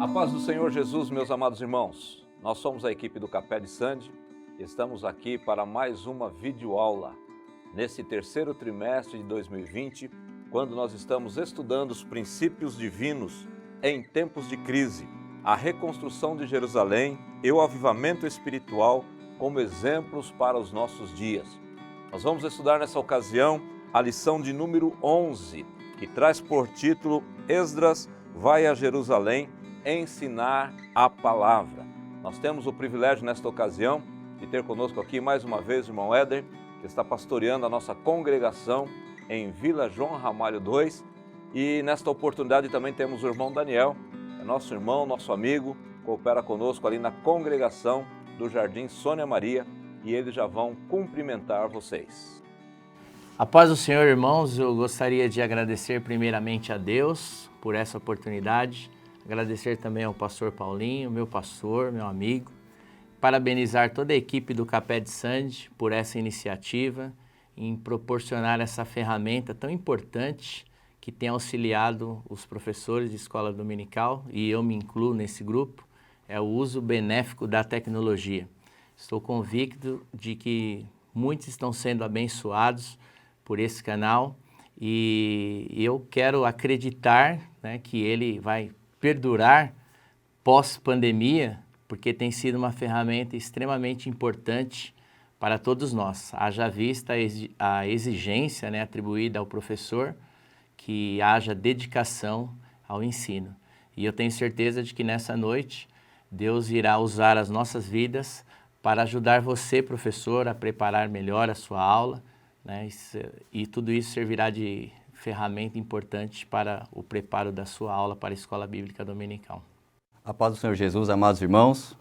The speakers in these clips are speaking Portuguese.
A paz do Senhor Jesus, meus amados irmãos. Nós somos a equipe do Café de Sandy e estamos aqui para mais uma videoaula nesse terceiro trimestre de 2020, quando nós estamos estudando os princípios divinos em tempos de crise, a reconstrução de Jerusalém e o avivamento espiritual como exemplos para os nossos dias. Nós vamos estudar nessa ocasião a lição de número 11, que traz por título Esdras vai a Jerusalém ensinar a palavra. Nós temos o privilégio nesta ocasião de ter conosco aqui mais uma vez o irmão Éder, que está pastoreando a nossa congregação em Vila João Ramalho 2, e nesta oportunidade também temos o irmão Daniel, é nosso irmão, nosso amigo, coopera conosco ali na congregação do Jardim Sônia Maria, e eles já vão cumprimentar vocês. A paz do Senhor, irmãos, eu gostaria de agradecer primeiramente a Deus por essa oportunidade, agradecer também ao pastor Paulinho, meu pastor, meu amigo, parabenizar toda a equipe do Café de Sandy por essa iniciativa em proporcionar essa ferramenta tão importante que tem auxiliado os professores de escola dominical, e eu me incluo nesse grupo, é o uso benéfico da tecnologia. Estou convicto de que muitos estão sendo abençoados por esse canal e eu quero acreditar, que ele vai perdurar pós-pandemia, porque tem sido uma ferramenta extremamente importante para todos nós. Haja vista a exigência atribuída ao professor, que haja dedicação ao ensino. E eu tenho certeza de que nessa noite Deus irá usar as nossas vidas para ajudar você, professor, a preparar melhor a sua aula, e tudo isso servirá de ferramenta importante para o preparo da sua aula para a Escola Bíblica Dominical. A paz do Senhor Jesus, amados irmãos,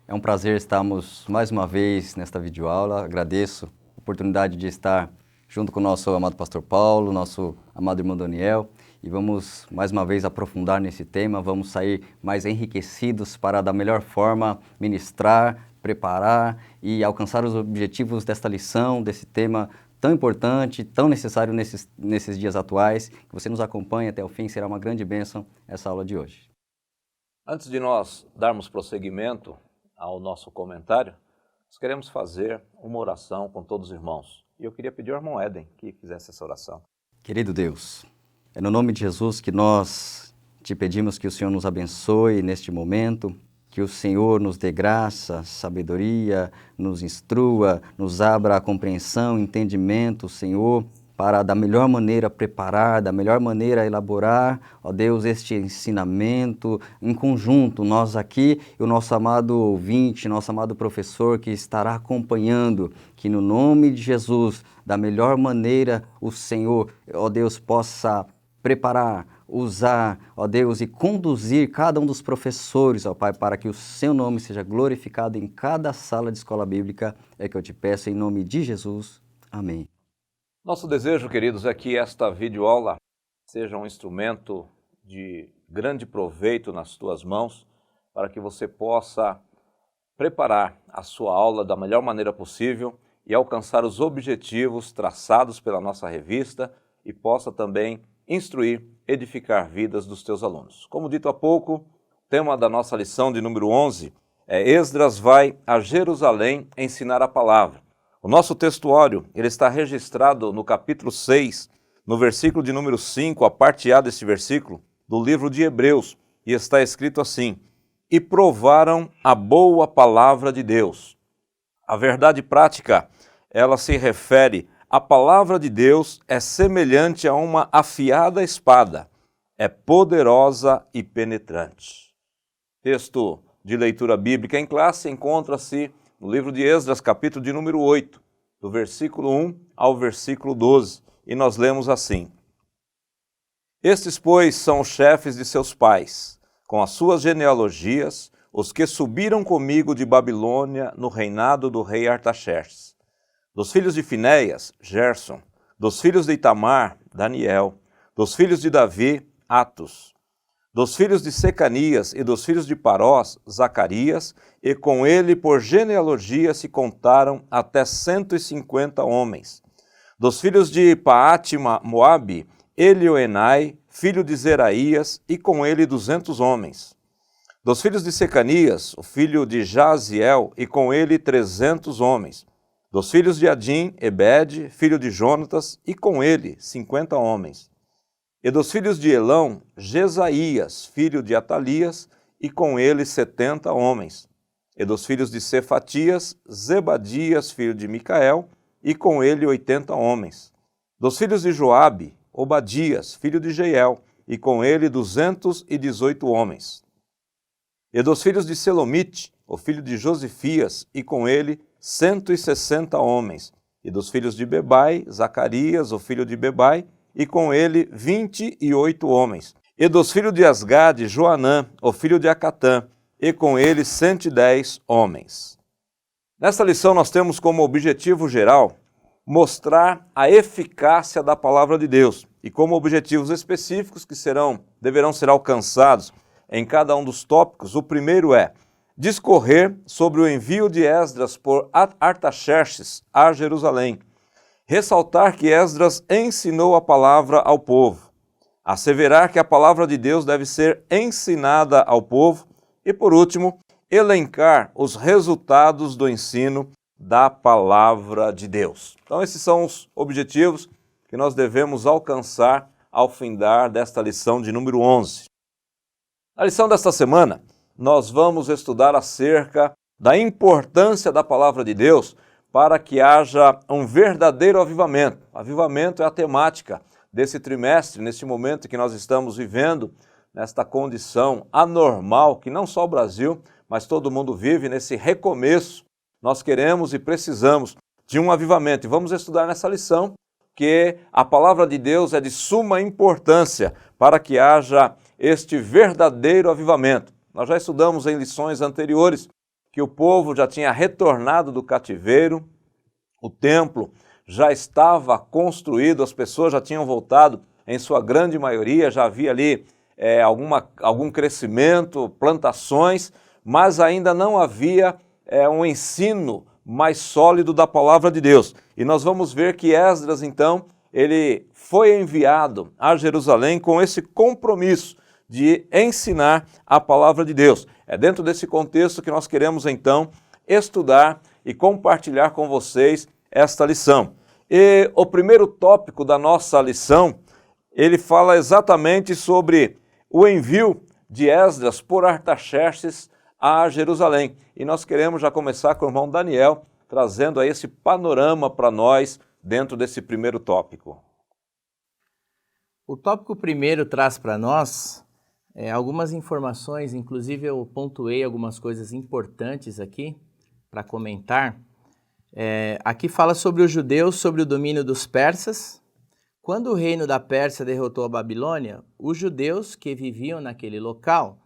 é um prazer estarmos mais uma vez nesta videoaula. Agradeço a oportunidade de estar junto com o nosso amado pastor Paulo, nosso amado irmão Daniel, e vamos mais uma vez aprofundar nesse tema, vamos sair mais enriquecidos para da melhor forma ministrar, preparar e alcançar os objetivos desta lição, desse tema tão importante, tão necessário nesses dias atuais. Que você nos acompanhe até o fim, será uma grande bênção essa aula de hoje. Antes de nós darmos prosseguimento ao nosso comentário, nós queremos fazer uma oração com todos os irmãos. E eu queria pedir ao irmão Éden que fizesse essa oração. Querido Deus, é no nome de Jesus que nós te pedimos que o Senhor nos abençoe neste momento, que o Senhor nos dê graça, sabedoria, nos instrua, nos abra a compreensão, entendimento, Senhor, para da melhor maneira preparar, da melhor maneira elaborar, ó Deus, este ensinamento em conjunto, nós aqui e o nosso amado ouvinte, nosso amado professor que estará acompanhando, que no nome de Jesus, da melhor maneira, o Senhor, ó Deus, possa preparar, usar, ó Deus, e conduzir cada um dos professores, ó Pai, para que o seu nome seja glorificado em cada sala de escola bíblica, é que eu te peço em nome de Jesus. Amém. Nosso desejo, queridos, é que esta videoaula seja um instrumento de grande proveito nas tuas mãos, para que você possa preparar a sua aula da melhor maneira possível e alcançar os objetivos traçados pela nossa revista e possa também instruir, edificar vidas dos teus alunos. Como dito há pouco, o tema da nossa lição de número 11 é Esdras vai a Jerusalém ensinar a palavra. O nosso textuário ele está registrado no capítulo 6, no versículo de número 5, a parte A desse versículo, do livro de Hebreus, e está escrito assim: e provaram a boa palavra de Deus. A verdade prática, ela se refere à palavra de Deus é semelhante a uma afiada espada, é poderosa e penetrante. Texto de leitura bíblica em classe encontra-se no livro de Esdras, capítulo de número 8, do versículo 1 ao versículo 12, e nós lemos assim: estes, pois, são os chefes de seus pais, com as suas genealogias, os que subiram comigo de Babilônia no reinado do rei Artaxerxes. Dos filhos de Finéias, Gerson. Dos filhos de Itamar, Daniel. Dos filhos de Davi, Atos. Dos filhos de Secanias e dos filhos de Parós, Zacarias, e com ele por genealogia se contaram até 150 homens. Dos filhos de Paate Moabe, Elioenai, filho de Zeraías, e com ele 200 homens. Dos filhos de Secanias, o filho de Jaziel, e com ele 300 homens. Dos filhos de Adim, Ebed, filho de Jonatas, e com ele 50 homens. E dos filhos de Elão, Jesaías, filho de Atalias, e com ele 70 homens. E dos filhos de Cefatias, Zebadias, filho de Micael, e com ele 80 homens. Dos filhos de Joabe, Obadias, filho de Jeiel, e com ele 218 homens. E dos filhos de Selomite, o filho de Josifias, e com ele 160 homens. E dos filhos de Bebai, Zacarias, o filho de Bebai, e com ele 28 homens. E dos filhos de Asgade, Joanã, o filho de Acatã, e com ele 110 homens. Nesta lição nós temos como objetivo geral mostrar a eficácia da palavra de Deus e como objetivos específicos que deverão ser alcançados em cada um dos tópicos. O primeiro é discorrer sobre o envio de Esdras por Artaxerxes a Jerusalém. Ressaltar que Esdras ensinou a palavra ao povo. Asseverar que a palavra de Deus deve ser ensinada ao povo. E, por último, elencar os resultados do ensino da palavra de Deus. Então, esses são os objetivos que nós devemos alcançar ao findar desta lição de número 11. Na lição desta semana, nós vamos estudar acerca da importância da palavra de Deus para que haja um verdadeiro avivamento. Avivamento é a temática desse trimestre, nesse momento que nós estamos vivendo, nesta condição anormal que não só o Brasil, mas todo mundo vive nesse recomeço. Nós queremos e precisamos de um avivamento. E vamos estudar nessa lição que a palavra de Deus é de suma importância para que haja este verdadeiro avivamento. Nós já estudamos em lições anteriores que o povo já tinha retornado do cativeiro, o templo já estava construído, as pessoas já tinham voltado em sua grande maioria, já havia ali algum crescimento, plantações, mas ainda não havia um ensino mais sólido da palavra de Deus. E nós vamos ver que Esdras, então, ele foi enviado a Jerusalém com esse compromisso de ensinar a palavra de Deus. É dentro desse contexto que nós queremos, então, estudar e compartilhar com vocês esta lição. E o primeiro tópico da nossa lição, ele fala exatamente sobre o envio de Esdras por Artaxerxes a Jerusalém. E nós queremos já começar com o irmão Daniel, trazendo aí esse panorama para nós dentro desse primeiro tópico. O tópico primeiro traz para nós algumas informações, inclusive eu pontuei algumas coisas importantes aqui para comentar. Aqui fala sobre os judeus, sobre o domínio dos persas. Quando o reino da Pérsia derrotou a Babilônia, os judeus que viviam naquele local,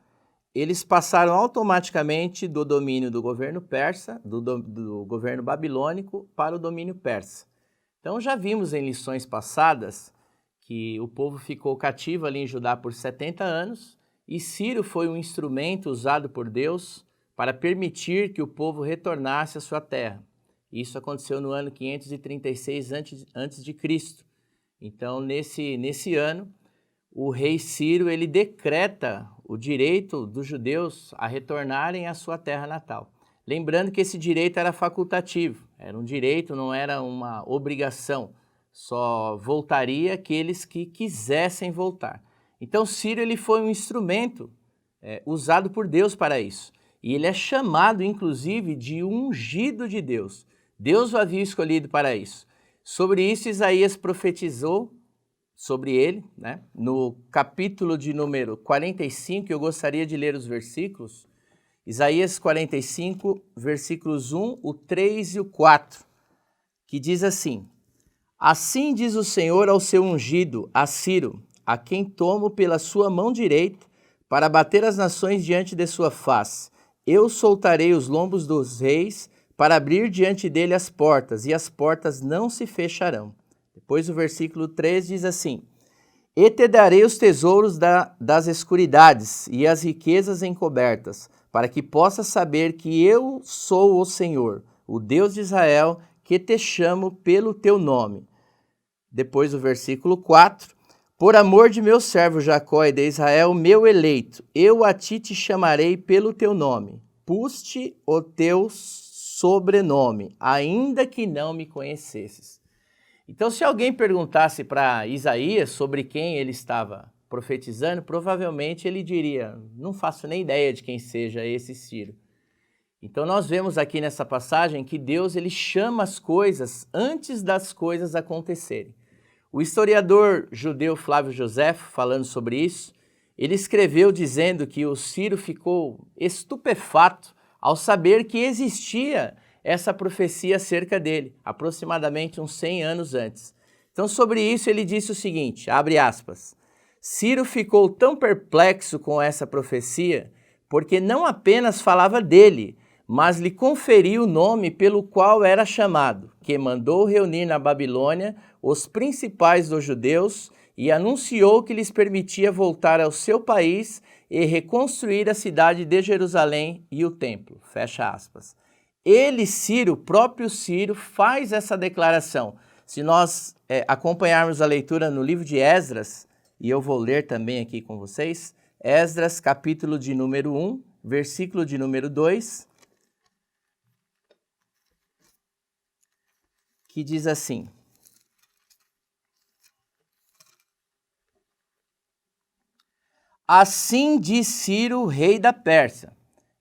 eles passaram automaticamente do domínio do governo persa, do governo babilônico, para o domínio persa. Então já vimos em lições passadas que o povo ficou cativo ali em Judá por 70 anos e Ciro foi um instrumento usado por Deus para permitir que o povo retornasse à sua terra. Isso aconteceu no ano 536 antes de Cristo. Então, nesse ano, o rei Ciro ele decreta o direito dos judeus a retornarem à sua terra natal. Lembrando que esse direito era facultativo, era um direito, não era uma obrigação. Só voltaria aqueles que quisessem voltar. Então, Ciro ele foi um instrumento usado por Deus para isso. E ele é chamado, inclusive, de ungido de Deus. Deus o havia escolhido para isso. Sobre isso, Isaías profetizou sobre ele, né? No capítulo de número 45, eu gostaria de ler os versículos. Isaías 45, versículos 1, o 3 e o 4, que diz assim: Assim diz o Senhor ao seu ungido, a Ciro, a quem tomo pela sua mão direita, para bater as nações diante de sua face. Eu soltarei os lombos dos reis, para abrir diante dele as portas, e as portas não se fecharão. Depois o versículo 3 diz assim: E te darei os tesouros das escuridades e as riquezas encobertas, para que possas saber que eu sou o Senhor, o Deus de Israel, que te chamo pelo teu nome. Depois o versículo 4: Por amor de meu servo Jacó e de Israel, meu eleito, eu a ti te chamarei pelo teu nome. Pus-te o teu sobrenome, ainda que não me conhecesses. Então, se alguém perguntasse para Isaías sobre quem ele estava profetizando, provavelmente ele diria, não faço nem ideia de quem seja esse Ciro. Então, nós vemos aqui nessa passagem que Deus ele chama as coisas antes das coisas acontecerem. O historiador judeu Flávio Joséfo, falando sobre isso, ele escreveu dizendo que o Ciro ficou estupefato ao saber que existia essa profecia acerca dele, aproximadamente uns 100 anos antes. Então, sobre isso, ele disse o seguinte, abre aspas, Ciro ficou tão perplexo com essa profecia, porque não apenas falava dele, mas lhe conferiu o nome pelo qual era chamado, que mandou reunir na Babilônia os principais dos judeus e anunciou que lhes permitia voltar ao seu país e reconstruir a cidade de Jerusalém e o templo. Fecha aspas. Ele, Ciro, o próprio Ciro, faz essa declaração. Se nós acompanharmos a leitura no livro de Esdras, e eu vou ler também aqui com vocês, Esdras, capítulo de número 1, versículo de número 2, que diz assim, assim diz Ciro, rei da Pérsia.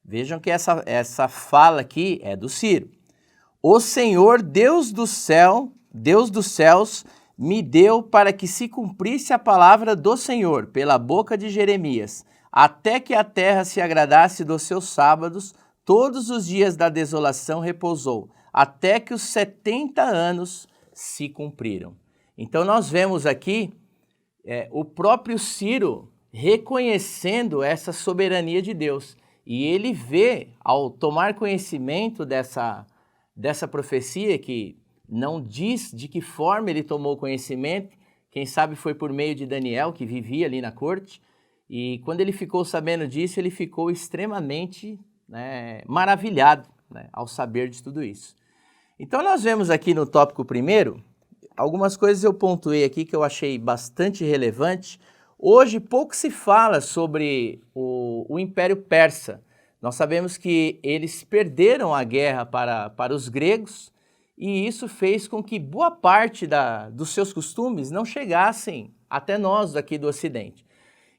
Vejam que essa fala aqui é do Ciro. O Senhor, Deus dos céus, me deu para que se cumprisse a palavra do Senhor pela boca de Jeremias, até que a terra se agradasse dos seus sábados, todos os dias da desolação repousou, até que os 70 anos se cumpriram. Então nós vemos aqui o próprio Ciro reconhecendo essa soberania de Deus. E ele vê, ao tomar conhecimento dessa profecia, que não diz de que forma ele tomou conhecimento, quem sabe foi por meio de Daniel, que vivia ali na corte, e quando ele ficou sabendo disso, ele ficou extremamente maravilhado ao saber de tudo isso. Então nós vemos aqui no tópico primeiro, algumas coisas eu pontuei aqui que eu achei bastante relevante. Hoje pouco se fala sobre o Império Persa. Nós sabemos que eles perderam a guerra para os gregos e isso fez com que boa parte dos seus costumes não chegassem até nós aqui do Ocidente.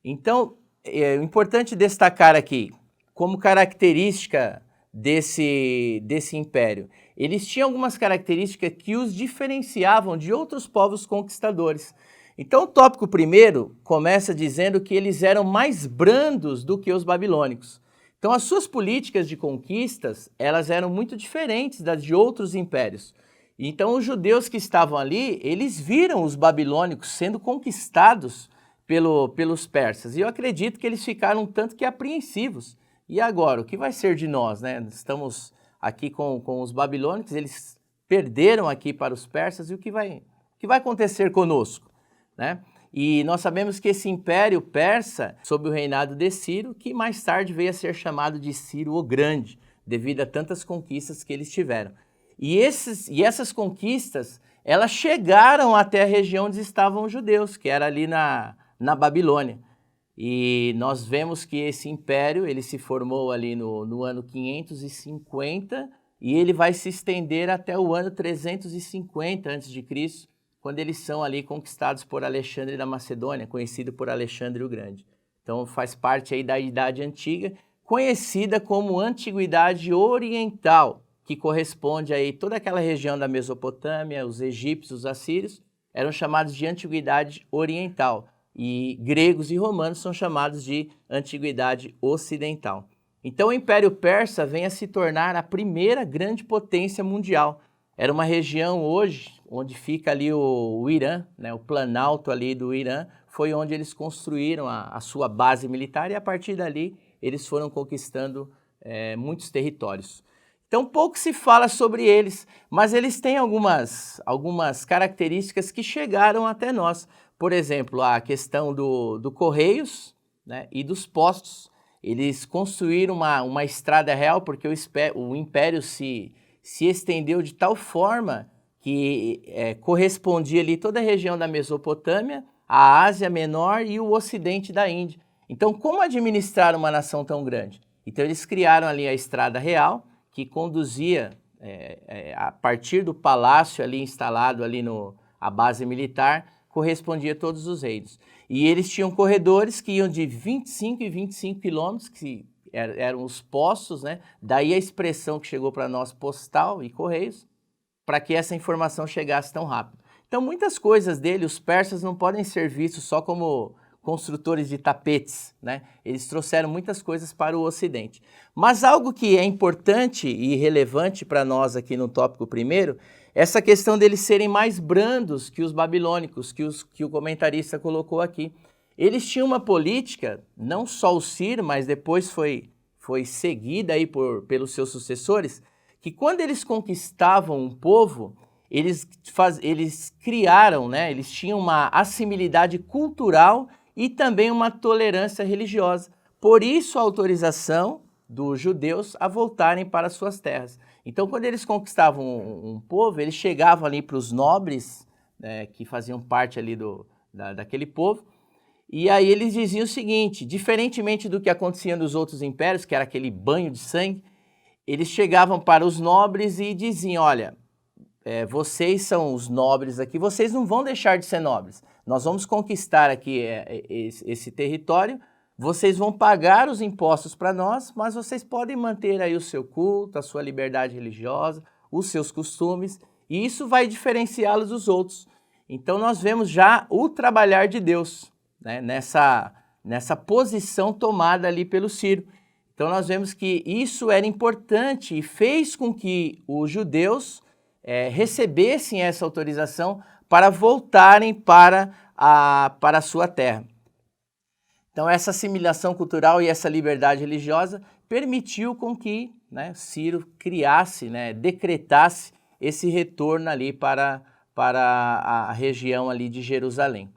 Então, é importante destacar aqui, como característica desse império, eles tinham algumas características que os diferenciavam de outros povos conquistadores. Então, o tópico primeiro começa dizendo que eles eram mais brandos do que os babilônicos. Então, as suas políticas de conquistas, elas eram muito diferentes das de outros impérios. Então, os judeus que estavam ali, eles viram os babilônicos sendo conquistados pelos persas. E eu acredito que eles ficaram um tanto que apreensivos. E agora, o que vai ser de nós, né? Estamos aqui com os babilônicos, eles perderam aqui para os persas, e o que vai acontecer conosco? Né? E nós sabemos que esse império persa, sob o reinado de Ciro, que mais tarde veio a ser chamado de Ciro o Grande, devido a tantas conquistas que eles tiveram. E essas conquistas, elas chegaram até a região onde estavam os judeus, que era ali na Babilônia. E nós vemos que esse império, ele se formou ali no ano 550 e ele vai se estender até o ano 350 a.C., quando eles são ali conquistados por Alexandre da Macedônia, conhecido por Alexandre o Grande. Então faz parte aí da Idade Antiga, conhecida como Antiguidade Oriental, que corresponde aí toda aquela região da Mesopotâmia, os egípcios, os assírios, eram chamados de Antiguidade Oriental, e gregos e romanos são chamados de Antiguidade Ocidental. Então o Império Persa vem a se tornar a primeira grande potência mundial. Era uma região hoje, onde fica ali o Irã, né, o planalto ali do Irã, foi onde eles construíram a sua base militar e a partir dali eles foram conquistando muitos territórios. Então pouco se fala sobre eles, mas eles têm algumas características que chegaram até nós. Por exemplo, a questão do Correios, né, e dos postos. Eles construíram uma estrada real porque o império se estendeu de tal forma que correspondia ali toda a região da Mesopotâmia a Ásia Menor e o Ocidente da Índia. Então, como administrar uma nação tão grande? Então, eles criaram ali a Estrada Real, que conduzia a partir do palácio ali instalado ali a base militar, correspondia a todos os reinos. E eles tinham corredores que iam de 25 e 25 quilômetros, que eram os postos, né? Daí a expressão que chegou para nós, postal e correios, para que essa informação chegasse tão rápido. Então, muitas coisas dele, os persas não podem ser vistos só como construtores de tapetes, né? Eles trouxeram muitas coisas para o Ocidente. Mas algo que é importante e relevante para nós aqui no tópico primeiro, essa questão deles serem mais brandos que os babilônicos, que o comentarista colocou aqui. Eles tinham uma política, não só o Ciro, mas depois foi seguida aí pelos seus sucessores, que quando eles conquistavam um povo, eles criaram, né? Eles tinham uma assimilidade cultural e também uma tolerância religiosa. Por isso a autorização dos judeus a voltarem para suas terras. Então, quando eles conquistavam um povo, eles chegavam ali para os nobres, que faziam parte ali daquele povo, e aí eles diziam o seguinte: diferentemente do que acontecia nos outros impérios, que era aquele banho de sangue, eles chegavam para os nobres e diziam: olha, vocês são os nobres aqui, vocês não vão deixar de ser nobres. Nós vamos conquistar aqui esse território, vocês vão pagar os impostos para nós, mas vocês podem manter aí o seu culto, a sua liberdade religiosa, os seus costumes, e isso vai diferenciá-los dos outros. Então nós vemos já o trabalhar de Deus, né, nessa posição tomada ali pelo Ciro. Então nós vemos que isso era importante e fez com que os judeus recebessem essa autorização para voltarem para a sua terra. Então essa assimilação cultural e essa liberdade religiosa permitiu com que, né, Ciro criasse, né, decretasse esse retorno ali para a região ali de Jerusalém.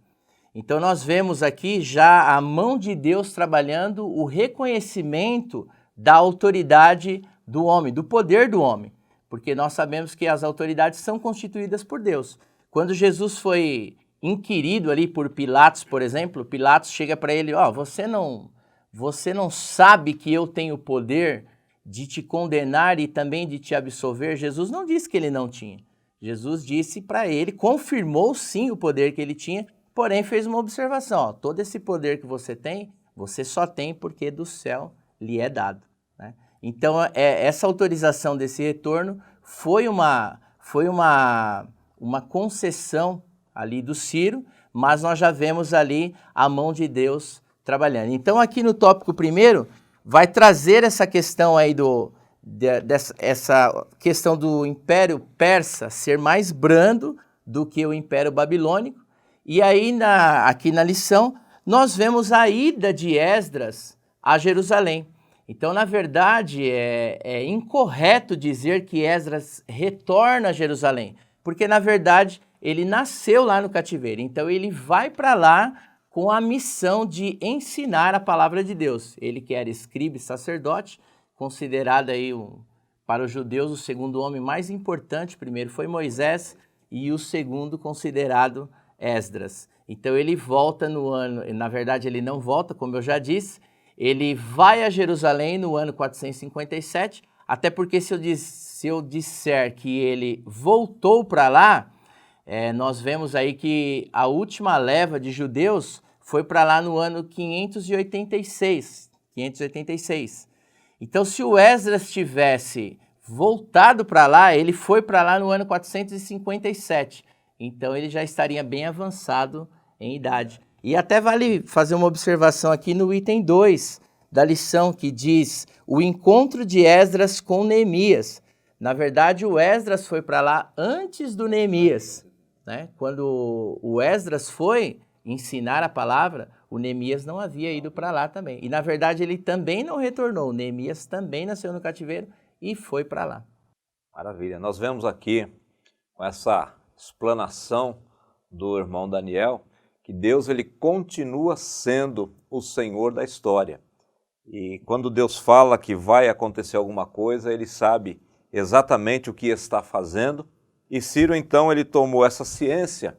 Então nós vemos aqui já a mão de Deus trabalhando o reconhecimento da autoridade do homem, do poder do homem, porque nós sabemos que as autoridades são constituídas por Deus. Quando Jesus foi inquirido ali por Pilatos, por exemplo, Pilatos chega para ele: você não sabe que eu tenho o poder de te condenar e também de te absolver? Jesus não disse que ele não tinha. Jesus disse para ele, confirmou sim o poder que ele tinha, porém fez uma observação: todo esse poder que você tem, você só tem porque do céu lhe é dado, né? Então essa autorização desse retorno foi uma concessão ali do Ciro, mas nós já vemos ali a mão de Deus trabalhando. Então aqui no tópico primeiro vai trazer essa questão aí essa questão do Império Persa ser mais brando do que o Império Babilônico. E aí aqui na lição nós vemos a ida de Esdras a Jerusalém. Então, na verdade, é incorreto dizer que Esdras retorna a Jerusalém, porque, na verdade, ele nasceu lá no cativeiro. Então, ele vai para lá com a missão de ensinar a palavra de Deus. Ele que era escriba e sacerdote, considerado aí para os judeus o segundo homem mais importante. O primeiro foi Moisés e o segundo considerado Esdras. Então, ele volta no ano... Na verdade, ele não volta, como eu já disse. Ele vai a Jerusalém no ano 457, até porque se eu disser que ele voltou para lá, nós vemos aí que a última leva de judeus foi para lá no ano 586. Então, se o Esdras tivesse voltado para lá, ele foi para lá no ano 457. Então, ele já estaria bem avançado em idade. E até vale fazer uma observação aqui no item 2 da lição, que diz o encontro de Esdras com Neemias. Na verdade, o Esdras foi para lá antes do Neemias, né? Quando o Esdras foi ensinar a palavra, o Neemias não havia ido para lá também. E, na verdade, ele também não retornou. O Neemias também nasceu no cativeiro e foi para lá. Maravilha. Nós vemos aqui, com essa explanação do irmão Daniel, que Deus ele continua sendo o Senhor da história. E quando Deus fala que vai acontecer alguma coisa, ele sabe exatamente o que está fazendo. E Ciro, então, ele tomou essa ciência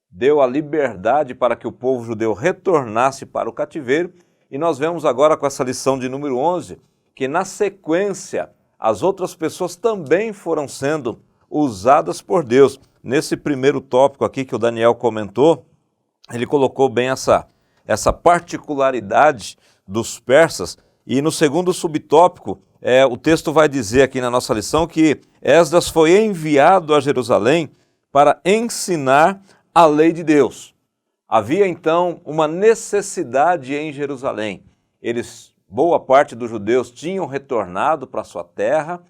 deu a liberdade para que o povo judeu retornasse para o cativeiro, e nós vemos agora com essa lição de número 11, que na sequência as outras pessoas também foram sendo usadas por Deus. Nesse primeiro tópico aqui que o Daniel comentou, ele colocou bem essa particularidade dos persas, e no segundo subtópico, o texto vai dizer aqui na nossa lição que Esdras foi enviado a Jerusalém para ensinar a lei de Deus. Havia então uma necessidade em Jerusalém. Boa parte dos judeus tinham retornado para sua terra,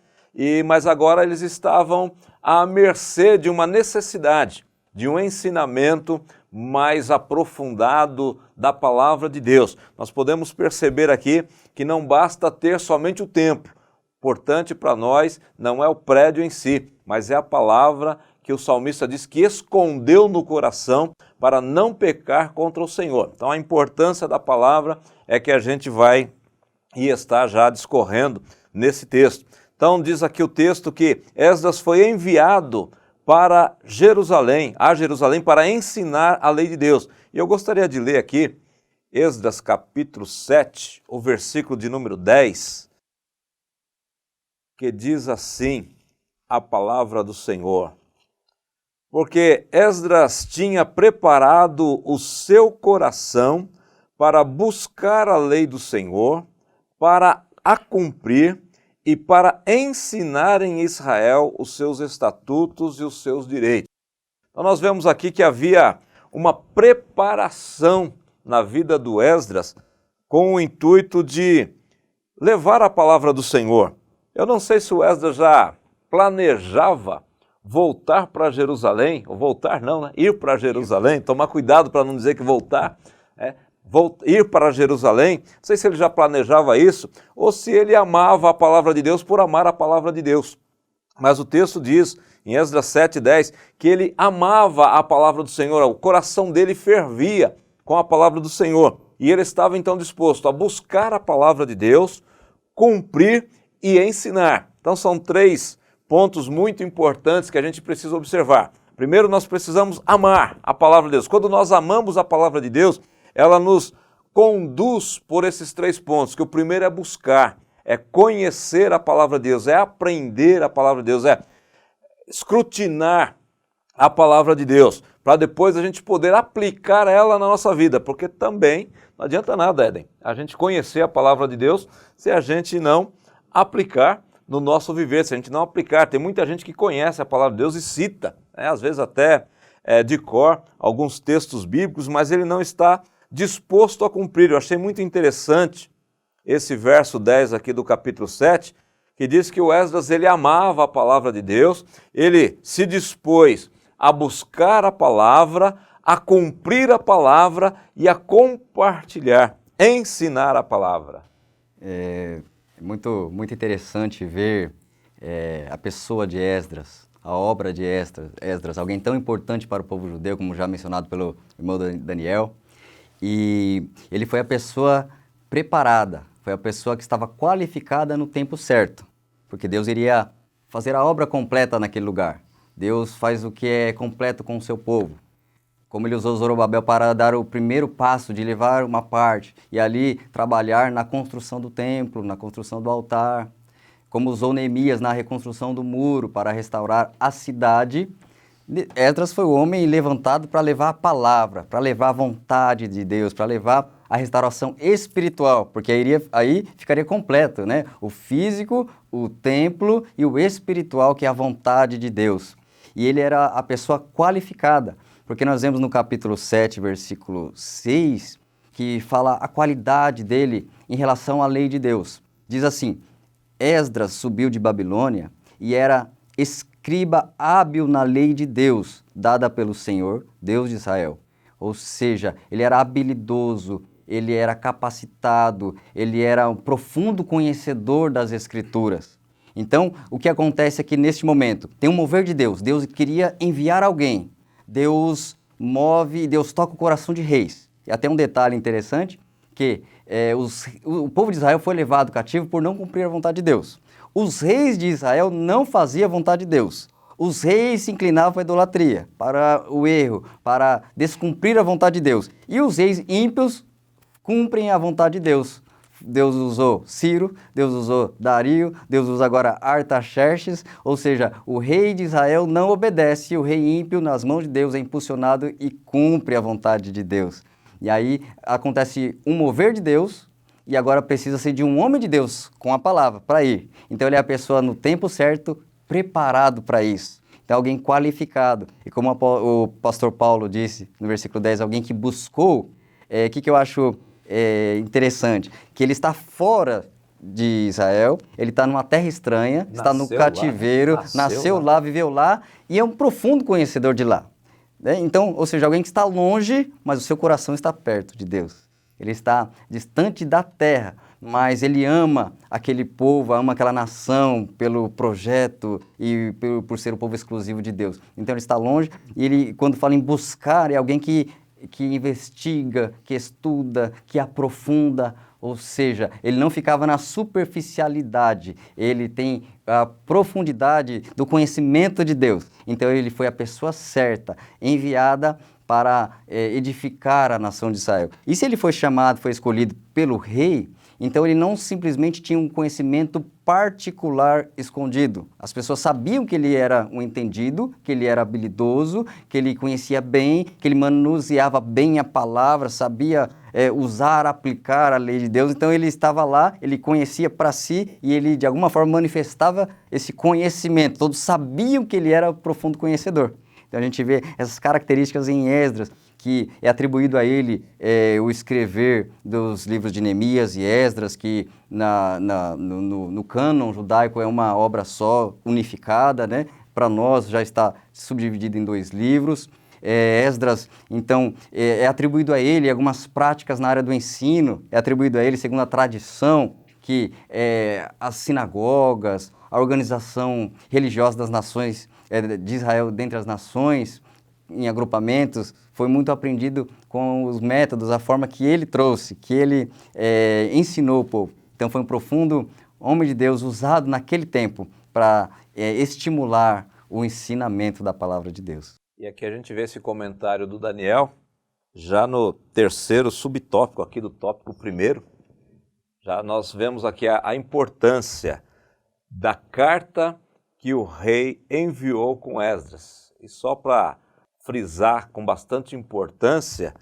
mas agora eles estavam à mercê de uma necessidade, de um ensinamento mais aprofundado da palavra de Deus. Nós podemos perceber aqui que não basta ter somente o templo. Importante para nós não é o prédio em si, mas é a palavra que o salmista diz que escondeu no coração para não pecar contra o Senhor. Então a importância da palavra é que a gente vai e está já discorrendo nesse texto. Então diz aqui o texto que Esdras foi enviado para Jerusalém, a Jerusalém, para ensinar a lei de Deus. E eu gostaria de ler aqui Esdras capítulo 7, o versículo de número 10, que diz assim a palavra do Senhor. Porque Esdras tinha preparado o seu coração para buscar a lei do Senhor, para a cumprir e para ensinar em Israel os seus estatutos e os seus direitos. Então nós vemos aqui que havia uma preparação na vida do Esdras com o intuito de levar a palavra do Senhor. Eu não sei se o Esdras já planejava voltar para Jerusalém, ou voltar não, né? Ir para Jerusalém, tomar cuidado para não dizer que voltar, ir para Jerusalém, não sei se ele já planejava isso, ou se ele amava a palavra de Deus por amar a palavra de Deus. Mas o texto diz, em Esdras 7:10, que ele amava a palavra do Senhor, o coração dele fervia com a palavra do Senhor, e ele estava então disposto a buscar a palavra de Deus, cumprir e ensinar. Então são 3 pontos muito importantes que a gente precisa observar. Primeiro, nós precisamos amar a palavra de Deus. Quando nós amamos a palavra de Deus, ela nos conduz por esses 3 pontos, que o primeiro é buscar, é conhecer a palavra de Deus, é aprender a palavra de Deus, é escrutinar a palavra de Deus, para depois a gente poder aplicar ela na nossa vida, porque também não adianta nada, Éden, a gente conhecer a palavra de Deus se a gente não aplicar no nosso viver, se a gente não aplicar. Tem muita gente que conhece a palavra de Deus e cita, às vezes até de cor, alguns textos bíblicos, mas ele não está disposto a cumprir. Eu achei muito interessante esse verso 10 aqui do capítulo 7, que diz que o Esdras ele amava a palavra de Deus, ele se dispôs a buscar a palavra, a cumprir a palavra e a compartilhar, ensinar a palavra. É muito interessante ver a pessoa de Esdras, a obra de Esdras, alguém tão importante para o povo judeu, como já mencionado pelo irmão Daniel. E ele foi a pessoa preparada, foi a pessoa que estava qualificada no tempo certo, porque Deus iria fazer a obra completa naquele lugar. Deus faz o que é completo com o seu povo. Como ele usou Zorobabel para dar o primeiro passo de levar uma parte e ali trabalhar na construção do templo, na construção do altar. Como usou Neemias na reconstrução do muro para restaurar a cidade. Esdras foi o homem levantado para levar a palavra, para levar a vontade de Deus, para levar a restauração espiritual, porque aí ficaria completo, né? O físico, o templo e o espiritual, que é a vontade de Deus. E ele era a pessoa qualificada, porque nós vemos no capítulo 7, versículo 6, que fala a qualidade dele em relação à lei de Deus. Diz assim: Esdras subiu de Babilônia e era escriba hábil na lei de Deus, dada pelo Senhor, Deus de Israel. Ou seja, ele era habilidoso, ele era capacitado, ele era um profundo conhecedor das Escrituras. Então, o que acontece aqui neste momento? Tem um mover de Deus. Deus queria enviar alguém. Deus move, Deus toca o coração de reis. E até um detalhe interessante, que o povo de Israel foi levado cativo por não cumprir a vontade de Deus. Os reis de Israel não faziam a vontade de Deus. os reis se inclinavam para a idolatria, para o erro, para descumprir a vontade de Deus. E os reis ímpios cumprem a vontade de Deus. Deus usou Ciro, Deus usou Dario, Deus usa agora Artaxerxes, ou seja, o rei de Israel não obedece, o rei ímpio nas mãos de Deus é impulsionado e cumpre a vontade de Deus. E aí acontece um mover de Deus e agora precisa ser de um homem de Deus com a palavra para ir. Então ele é a pessoa no tempo certo, preparado para isso. Então alguém qualificado. E como o pastor Paulo disse no versículo 10, alguém que buscou, o que eu acho interessante, que ele está fora de Israel, ele está numa terra estranha, está no cativeiro, nasceu lá, viveu lá e é um profundo conhecedor de lá. Então, ou seja, alguém que está longe, mas o seu coração está perto de Deus. Ele está distante da terra, mas ele ama aquele povo, ama aquela nação pelo projeto e por ser o povo exclusivo de Deus. Então ele está longe e ele, quando fala em buscar, é alguém que investiga, que estuda, que aprofunda, ou seja, ele não ficava na superficialidade, ele tem a profundidade do conhecimento de Deus. Então ele foi a pessoa certa, enviada para edificar a nação de Israel. E se ele foi chamado, foi escolhido pelo rei, então ele não simplesmente tinha um conhecimento particular escondido. As pessoas sabiam que ele era um entendido, que ele era habilidoso, que ele conhecia bem, que ele manuseava bem a palavra, sabia usar, aplicar a lei de Deus. Então ele estava lá, ele conhecia para si e ele de alguma forma manifestava esse conhecimento. Todos sabiam que ele era um profundo conhecedor. Então a gente vê essas características em Esdras, que é atribuído a ele o escrever dos livros de Neemias e Esdras, que no cânon judaico é uma obra só, unificada, né? Para nós já está subdividido em 2 livros. Esdras, então, é atribuído a ele algumas práticas na área do ensino, é atribuído a ele, segundo a tradição, que as sinagogas, a organização religiosa das nações de Israel dentre as nações, em agrupamentos, foi muito aprendido com os métodos, a forma que ele trouxe, que ele ensinou o povo. Então foi um profundo homem de Deus usado naquele tempo para estimular o ensinamento da palavra de Deus. E aqui a gente vê esse comentário do Daniel, já no 3º subtópico aqui do tópico 1º, já nós vemos aqui a importância da carta que o rei enviou com Esdras. E só para frisar com bastante importância,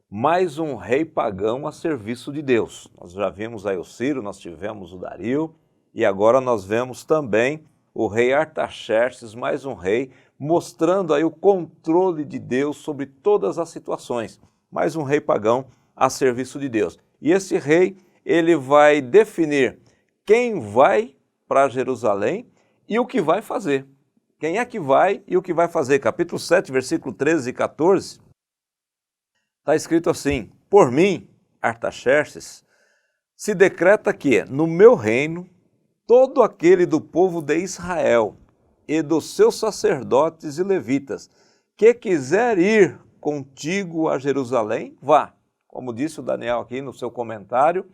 mais um rei pagão a serviço de Deus. Nós já vimos aí o Ciro, nós tivemos o Dario, e agora nós vemos também o rei Artaxerxes, mais um rei, mostrando aí o controle de Deus sobre todas as situações. Mais um rei pagão a serviço de Deus. E esse rei, ele vai definir quem vai para Jerusalém e o que vai fazer. Quem é que vai e o que vai fazer? Capítulo 7, versículo 13 e 14, está escrito assim: por mim, Artaxerxes, se decreta que, no meu reino, todo aquele do povo de Israel e dos seus sacerdotes e levitas que quiser ir contigo a Jerusalém, vá. Como disse o Daniel aqui no seu comentário,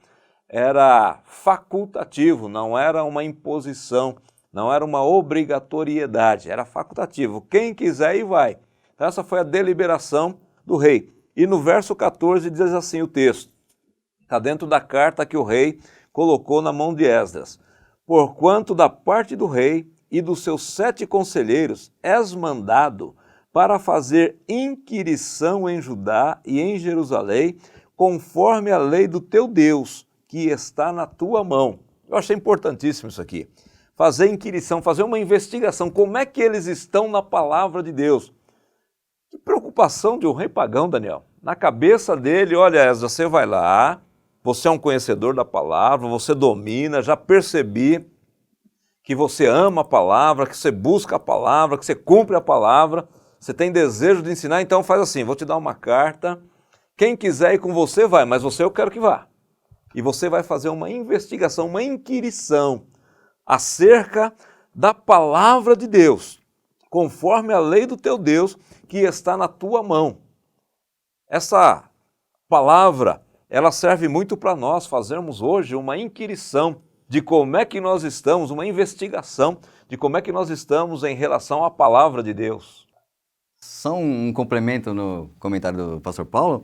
era facultativo, não era uma imposição, não era uma obrigatoriedade, era facultativo. Quem quiser ir, vai. Então, essa foi a deliberação do rei. E no verso 14 diz assim o texto, está dentro da carta que o rei colocou na mão de Esdras. Porquanto da parte do rei e dos seus 7 conselheiros és mandado para fazer inquirição em Judá e em Jerusalém, conforme a lei do teu Deus, que está na tua mão. Eu achei importantíssimo isso aqui. Fazer inquirição, fazer uma investigação, como é que eles estão na palavra de Deus. Que preocupação de um rei pagão, Daniel. Na cabeça dele, olha, Esdras, você vai lá, você é um conhecedor da palavra, você domina, já percebi que você ama a palavra, que você busca a palavra, que você cumpre a palavra, você tem desejo de ensinar, então faz assim, vou te dar uma carta, quem quiser ir com você vai, mas você eu quero que vá. E você vai fazer uma investigação, uma inquirição acerca da palavra de Deus, conforme a lei do teu Deus que está na tua mão. Essa palavra, ela serve muito para nós fazermos hoje uma inquirição de como é que nós estamos, uma investigação de como é que nós estamos em relação à palavra de Deus. Só um complemento no comentário do pastor Paulo.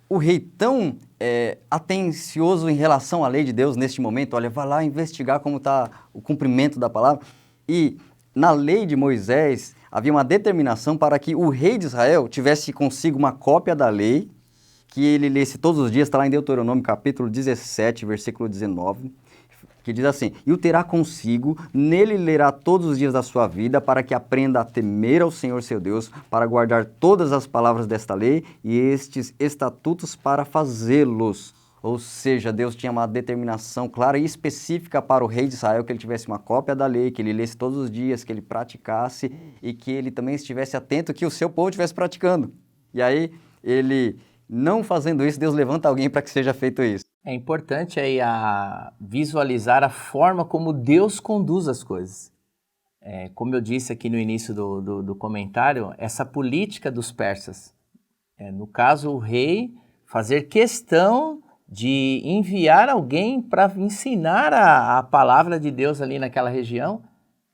O rei tão atencioso em relação à lei de Deus neste momento, olha, vai lá investigar como está o cumprimento da palavra. E na lei de Moisés havia uma determinação para que o rei de Israel tivesse consigo uma cópia da lei, que ele lesse todos os dias, está lá em Deuteronômio capítulo 17, versículo 19, que diz assim: e o terá consigo, nele lerá todos os dias da sua vida, para que aprenda a temer ao Senhor seu Deus, para guardar todas as palavras desta lei e estes estatutos para fazê-los. Ou seja, Deus tinha uma determinação clara e específica para o rei de Israel, que ele tivesse uma cópia da lei, que ele lesse todos os dias, que ele praticasse e que ele também estivesse atento que o seu povo estivesse praticando. E aí, ele não fazendo isso, Deus levanta alguém para que seja feito isso. É importante aí visualizar a forma como Deus conduz as coisas. Como eu disse aqui no início do comentário, essa política dos persas. No caso, o rei fazer questão de enviar alguém para ensinar a palavra de Deus ali naquela região,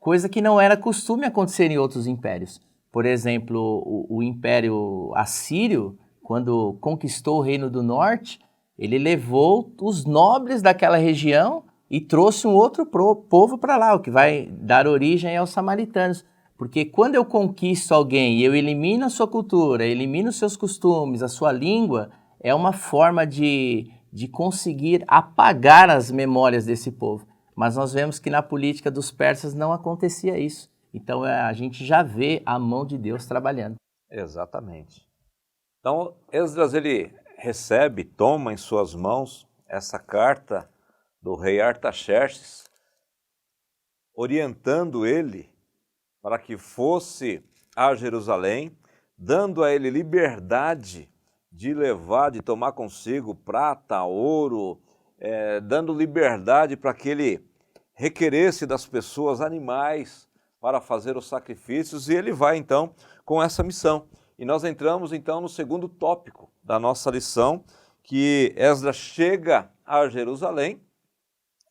coisa que não era costume acontecer em outros impérios. Por exemplo, o Império Assírio, quando conquistou o Reino do Norte, ele levou os nobres daquela região e trouxe um outro povo para lá, o que vai dar origem aos samaritanos. Porque quando eu conquisto alguém e eu elimino a sua cultura, elimino os seus costumes, a sua língua, é uma forma de conseguir apagar as memórias desse povo. Mas nós vemos que na política dos persas não acontecia isso. Então a gente já vê a mão de Deus trabalhando. Exatamente. Então Esdras ele recebe, toma em suas mãos essa carta do rei Artaxerxes, orientando ele para que fosse a Jerusalém, dando a ele liberdade de levar, de tomar consigo prata, ouro, dando liberdade para que ele requeresse das pessoas animais para fazer os sacrifícios, e ele vai então com essa missão. E nós entramos então no segundo tópico da nossa lição, que Esdras chega a Jerusalém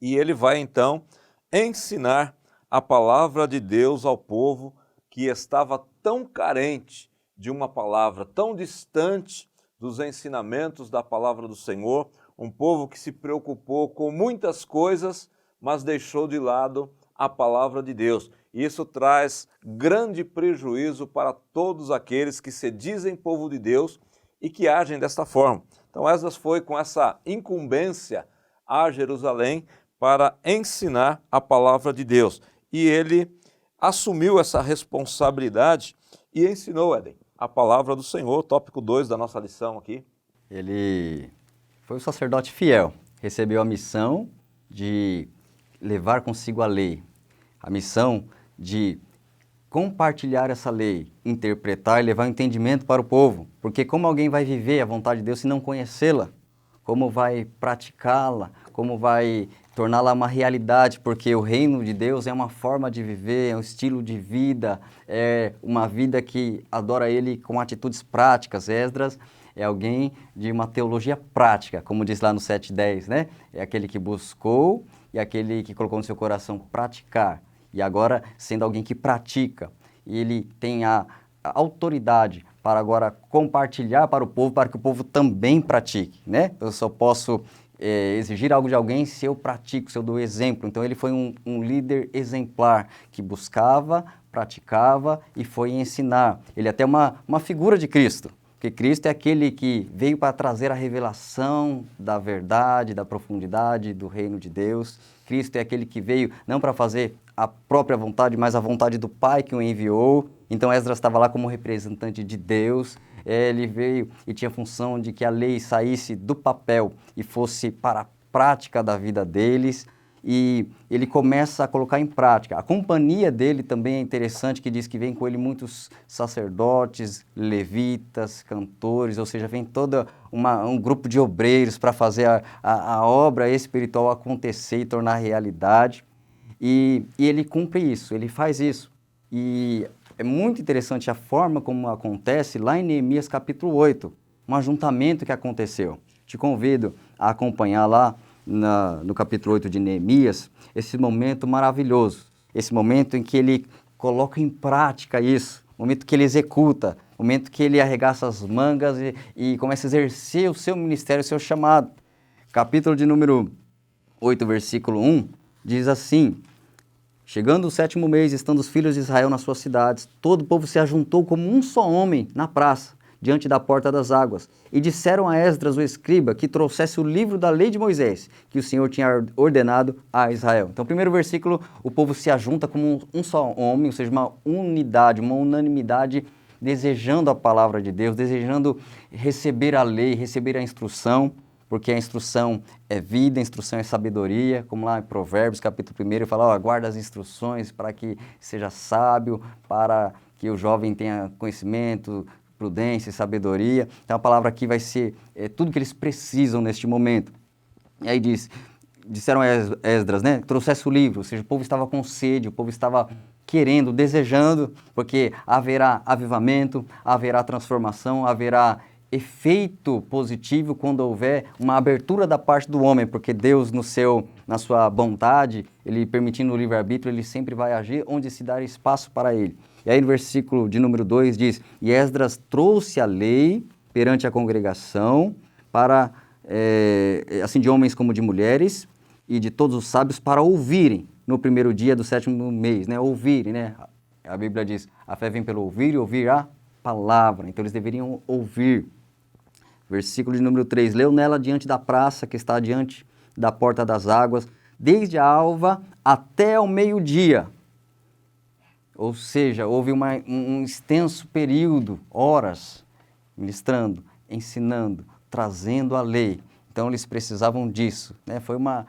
e ele vai então ensinar a palavra de Deus ao povo que estava tão carente de uma palavra, tão distante dos ensinamentos da palavra do Senhor, um povo que se preocupou com muitas coisas, mas deixou de lado a palavra de Deus. Isso traz grande prejuízo para todos aqueles que se dizem povo de Deus e que agem desta forma. Então Esdras foi com essa incumbência a Jerusalém para ensinar a palavra de Deus. E ele assumiu essa responsabilidade e ensinou, Éden, a palavra do Senhor, tópico 2 da nossa lição aqui. Ele foi um sacerdote fiel, recebeu a missão de levar consigo a lei, a missão de compartilhar essa lei, interpretar e levar entendimento para o povo. Porque como alguém vai viver a vontade de Deus se não conhecê-la? Como vai praticá-la? Como vai torná-la uma realidade? Porque o reino de Deus é uma forma de viver, é um estilo de vida, é uma vida que adora Ele com atitudes práticas. Esdras é alguém de uma teologia prática, como diz lá no 7:10, né? É aquele que buscou e aquele que colocou no seu coração praticar. E agora, sendo alguém que pratica, ele tem a autoridade para agora compartilhar para o povo, para que o povo também pratique, né? Eu só posso exigir algo de alguém se eu pratico, se eu dou exemplo. Então ele foi um líder exemplar, que buscava, praticava e foi ensinar. Ele é até uma figura de Cristo, porque Cristo é aquele que veio para trazer a revelação da verdade, da profundidade do reino de Deus. Cristo é aquele que veio não para fazer a própria vontade, mas a vontade do Pai que o enviou. Então Esdras estava lá como representante de Deus. Ele veio e tinha a função de que a lei saísse do papel e fosse para a prática da vida deles. E ele começa a colocar em prática. A companhia dele também é interessante, que diz que vem com ele muitos sacerdotes, levitas, cantores, ou seja, vem todo um grupo de obreiros para fazer a obra espiritual acontecer e tornar realidade. E ele cumpre isso, ele faz isso. E é muito interessante a forma como acontece lá em Neemias capítulo 8, um ajuntamento que aconteceu. Te convido a acompanhar lá no capítulo 8 de Neemias, esse momento maravilhoso, esse momento em que ele coloca em prática isso, o momento que ele executa, o momento que ele arregaça as mangas e começa a exercer o seu ministério, o seu chamado. Capítulo de número 8, versículo 1, diz assim: chegando o 7º mês, estando os filhos de Israel nas suas cidades, todo o povo se ajuntou como um só homem na praça, diante da porta das águas, e disseram a Esdras, o escriba, que trouxesse o livro da lei de Moisés, que o Senhor tinha ordenado a Israel. Então, primeiro versículo, o povo se ajunta como um só homem, ou seja, uma unidade, uma unanimidade, desejando a palavra de Deus, desejando receber a lei, receber a instrução, porque a instrução é vida, a instrução é sabedoria, como lá em Provérbios, capítulo 1, ele fala, guarda as instruções para que seja sábio, para que o jovem tenha conhecimento, prudência e sabedoria. Então a palavra aqui vai ser tudo que eles precisam neste momento. E aí disseram a Esdras, né, trouxesse o livro, ou seja, o povo estava com sede, o povo estava querendo, desejando, porque haverá avivamento, haverá transformação, haverá efeito positivo quando houver uma abertura da parte do homem, porque Deus na sua bondade, ele permitindo o livre-arbítrio, ele sempre vai agir onde se dar espaço para ele. E aí no versículo de número 2 diz, e Esdras trouxe a lei perante a congregação, para, assim de homens como de mulheres, e de todos os sábios, para ouvirem no primeiro dia do 7º mês, né? Ouvirem, né? A Bíblia diz, a fé vem pelo ouvir e ouvir a palavra, então eles deveriam ouvir. Versículo de número 3, leu nela diante da praça que está diante da porta das águas, desde a alva até o meio-dia. Ou seja, houve um extenso período, horas, ministrando, ensinando, trazendo a lei. Então eles precisavam disso, né? Foi uma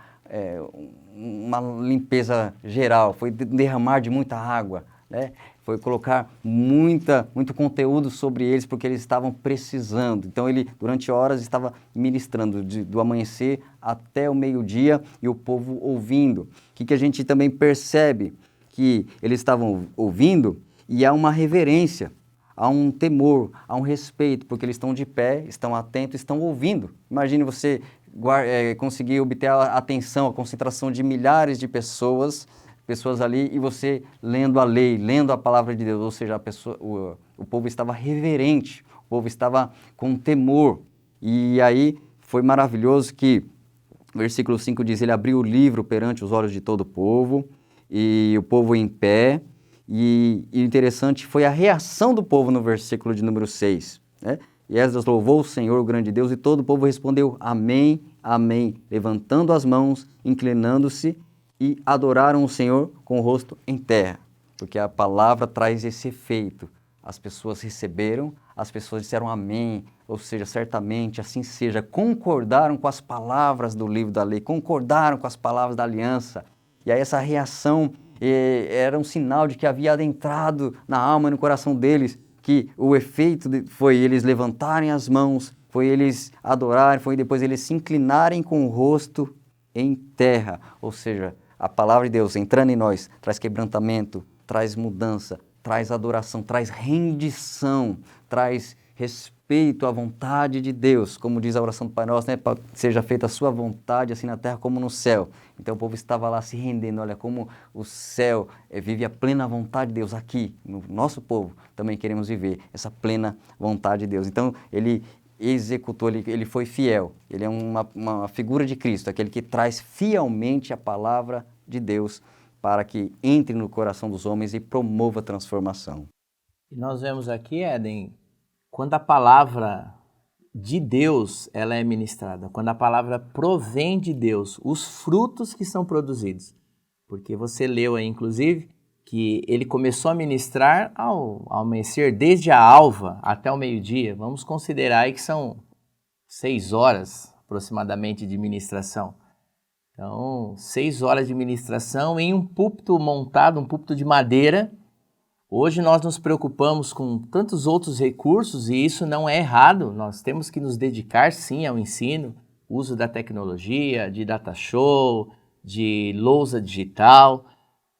limpeza geral, foi derramar de muita água, né? Foi colocar muito conteúdo sobre eles, porque eles estavam precisando. Então ele, durante horas, estava ministrando do amanhecer até o meio-dia e o povo ouvindo. O que a gente também percebe? Que eles estavam ouvindo e há uma reverência, há um temor, há um respeito, porque eles estão de pé, estão atentos, estão ouvindo. Imagine você conseguir obter a atenção, a concentração de milhares de pessoas ali, e você lendo a lei, lendo a palavra de Deus, ou seja, o povo estava reverente, o povo estava com temor. E aí foi maravilhoso que, versículo 5 diz, ele abriu o livro perante os olhos de todo o povo, e o povo em pé, e o interessante foi a reação do povo no versículo de número 6, né? E Esdras louvou o Senhor, o grande Deus, e todo o povo respondeu, amém, amém, levantando as mãos, inclinando-se, e adoraram o Senhor com o rosto em terra, porque a palavra traz esse efeito. As pessoas receberam, as pessoas disseram amém, ou seja, certamente, assim seja, concordaram com as palavras do livro da lei, concordaram com as palavras da aliança. E aí essa reação era um sinal de que havia adentrado na alma e no coração deles, que o efeito foi eles levantarem as mãos, foi eles adorarem, foi depois eles se inclinarem com o rosto em terra. Ou seja, a palavra de Deus entrando em nós traz quebrantamento, traz mudança, traz adoração, traz rendição, traz respeito à vontade de Deus, como diz a oração do Pai Nosso, né? Seja feita a sua vontade, assim na terra como no céu. Então o povo estava lá se rendendo, olha como o céu vive a plena vontade de Deus aqui, no nosso povo também queremos viver essa plena vontade de Deus. Então ele executou, ele foi fiel, ele é uma figura de Cristo, aquele que traz fielmente a palavra de Deus para que entre no coração dos homens e promova a transformação. E nós vemos aqui, Éden, quando a palavra de Deus ela é ministrada, quando a palavra provém de Deus, os frutos que são produzidos. Porque você leu aí, inclusive, que ele começou a ministrar ao amanhecer, desde a alva até o meio-dia. Vamos considerar aí que são 6 horas aproximadamente de ministração. Então, 6 horas de ministração em um púlpito montado, um púlpito de madeira. Hoje nós nos preocupamos com tantos outros recursos e isso não é errado. Nós temos que nos dedicar sim ao ensino, uso da tecnologia, de data show, de lousa digital.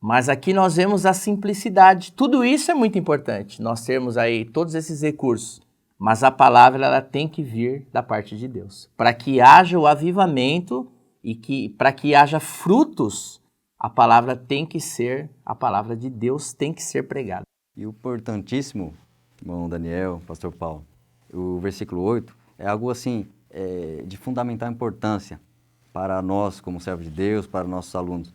Mas aqui nós vemos a simplicidade. Tudo isso é muito importante, nós termos aí todos esses recursos. Mas a palavra ela tem que vir da parte de Deus, para que haja o avivamento e que para que haja frutos, a palavra tem que ser, a palavra de Deus tem que ser pregada. E o importantíssimo, irmão Daniel, pastor Paulo, o versículo 8 é algo assim, de fundamental importância para nós como servos de Deus, para nossos alunos.